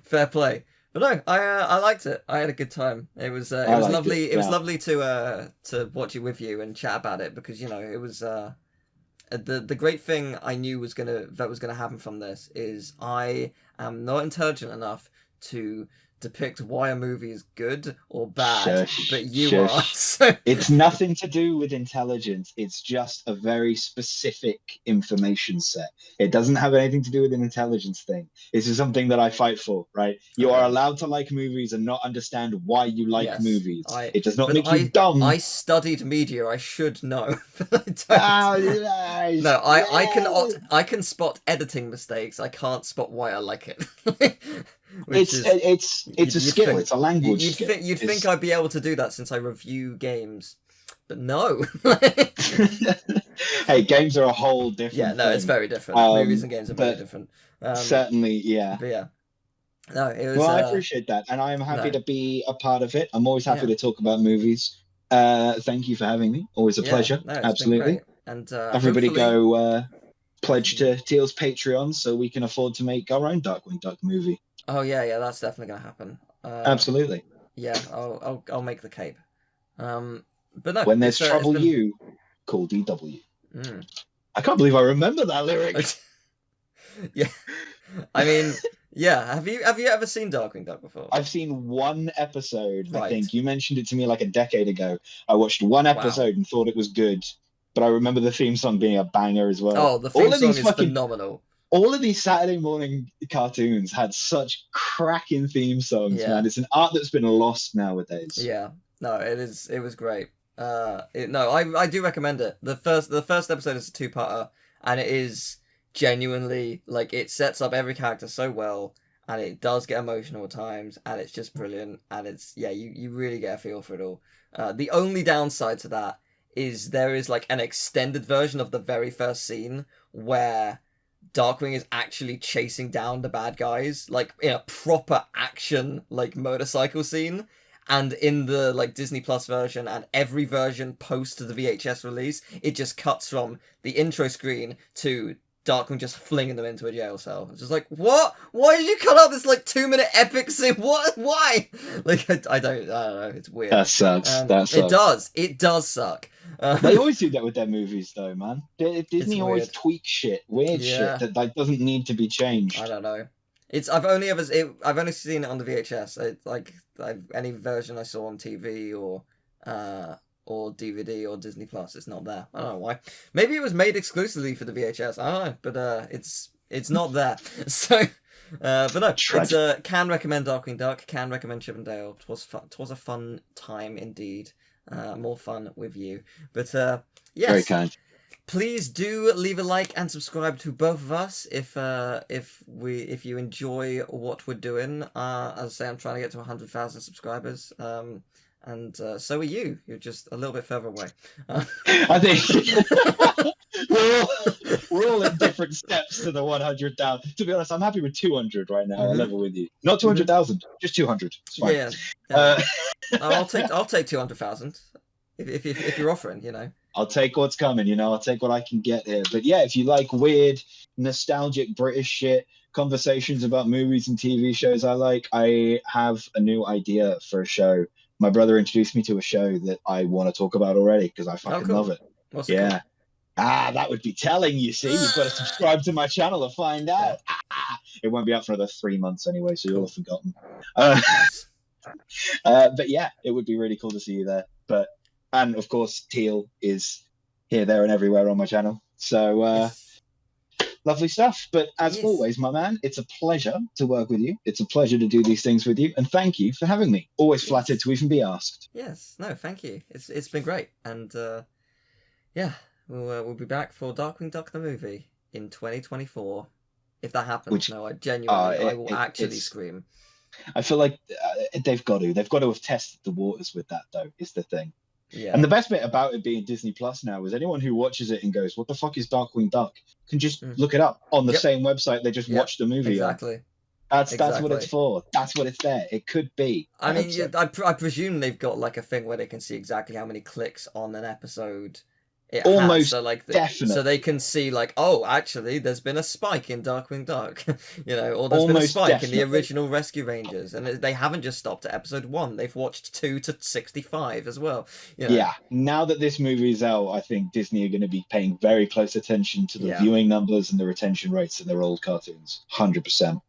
fair play. But no, I liked it. I had a good time. It was lovely. It was lovely to watch it with you and chat about it because it was the great thing I knew was gonna happen from this is I am not intelligent enough to depict why a movie is good or bad, but you are. So it's nothing to do with intelligence. It's just a very specific information set. It doesn't have anything to do with an intelligence thing. This is something that I fight for, right? You are allowed to like movies and not understand why you like movies. It does not make you dumb. I studied media. I should know. But I don't. No, I can spot editing mistakes. I can't spot why I like it. It's a skill. It's a language skill. You'd think I'd be able to do that since I review games, but no. Hey, games are a whole different. Yeah, no, thing. It's very different. Movies and games are very different. Certainly, yeah. But yeah. No, it was. Well, I appreciate that, and I am happy to be a part of it. I'm always happy to talk about movies. Thank you for having me. Always a pleasure. No, absolutely. And everybody go pledge to Teal's Patreon so we can afford to make our own Darkwing Duck movie. Oh yeah, that's definitely gonna happen. Absolutely. Yeah, I'll make the cape. But no. When there's trouble, you call DW. I can't believe I remember that lyric. Yeah, I mean, yeah. Have you ever seen Darkwing Duck before? I've seen one episode. Right. I think you mentioned it to me like a decade ago. I watched one episode and thought it was good, but I remember the theme song being a banger as well. Oh, the theme song is phenomenal. All of these Saturday morning cartoons had such cracking theme songs, man. It's an art that's been lost nowadays. Yeah, no, it is. It was great. I do recommend it. The first episode is a 2-parter, and it is genuinely like it sets up every character so well, and it does get emotional at times, and it's just brilliant. And it's you really get a feel for it all. The only downside to that is there is like an extended version of the very first scene where Darkwing is actually chasing down the bad guys, like in a proper action, like motorcycle scene. And in the like Disney Plus version and every version post the VHS release, it just cuts from the intro screen to Darkwing just flinging them into a jail cell. It's just like, what? Why did you cut out this like 2-minute epic scene? What? Why? Like I don't know. It's weird. That sucks. It does suck. They always do that with their movies, though, man. Disney always tweak shit, weird shit that like doesn't need to be changed. I don't know. I've only seen it on the VHS. Any version I saw on TV or DVD or Disney Plus, it's not there. I don't know why. Maybe it was made exclusively for the VHS. I don't know, but it's not there. So, but no, it's can recommend Darkwing Duck. Can recommend Chip and Dale. It was a fun time indeed. More fun with you. But yes. Very kind. Please do leave a like and subscribe to both of us if you enjoy what we're doing. As I say, I'm trying to get to 100,000 subscribers. And so are you. You're just a little bit further away. I think we're all in different steps to the 100,000. To be honest, I'm happy with 200 right now. I'll level with you. Not 200,000, just 200. It's fine. Yeah. I'll take 200,000 if you're offering. I'll take what's coming. I'll take what I can get here. But yeah, if you like weird, nostalgic British shit, conversations about movies and TV shows I have a new idea for a show. My brother introduced me to a show that I want to talk about already because I fucking love it. What's it called? That would be telling, you see. You've got to subscribe to my channel to find out. It won't be out for another 3 months anyway, so you'll have forgotten. But yeah, it would be really cool to see you there. And of course, Teal is here, there, and everywhere on my channel. So Yes. lovely stuff. But as Yes. always, my man, it's a pleasure to work with you. It's a pleasure to do these things with you. And thank you for having me. Always Yes. flattered to even be asked. Yes. No, thank you. It's been great, and yeah, we'll be back for Darkwing Duck the movie in 2024. If that happens, Which- no, I genuinely, I will actually it's- scream. I feel like they've got to have tested the waters with that, though, is the thing. Yeah. And the best bit about it being Disney Plus now is anyone who watches it and goes, "What the fuck is Darkwing Duck?" can just look it up on the Yep. same website they just Yep. watched the movie on. Exactly. That's what Exactly. it's for. That's what it's there. It could be. I mean, hope so. I presume they've got like a thing where they can see exactly how many clicks on an episode it Almost has. So like, so definitely. they can see like, oh, actually, there's been a spike in Darkwing Duck, you know, or there's been a Almost spike in the definitely. original Rescue Rangers, and they haven't just stopped at episode 1. They've watched 2 to 65 as well. You know? Yeah. Now that this movie is out, I think Disney are going to be paying very close attention to the Yeah. viewing numbers and the retention rates of their old cartoons. 100%.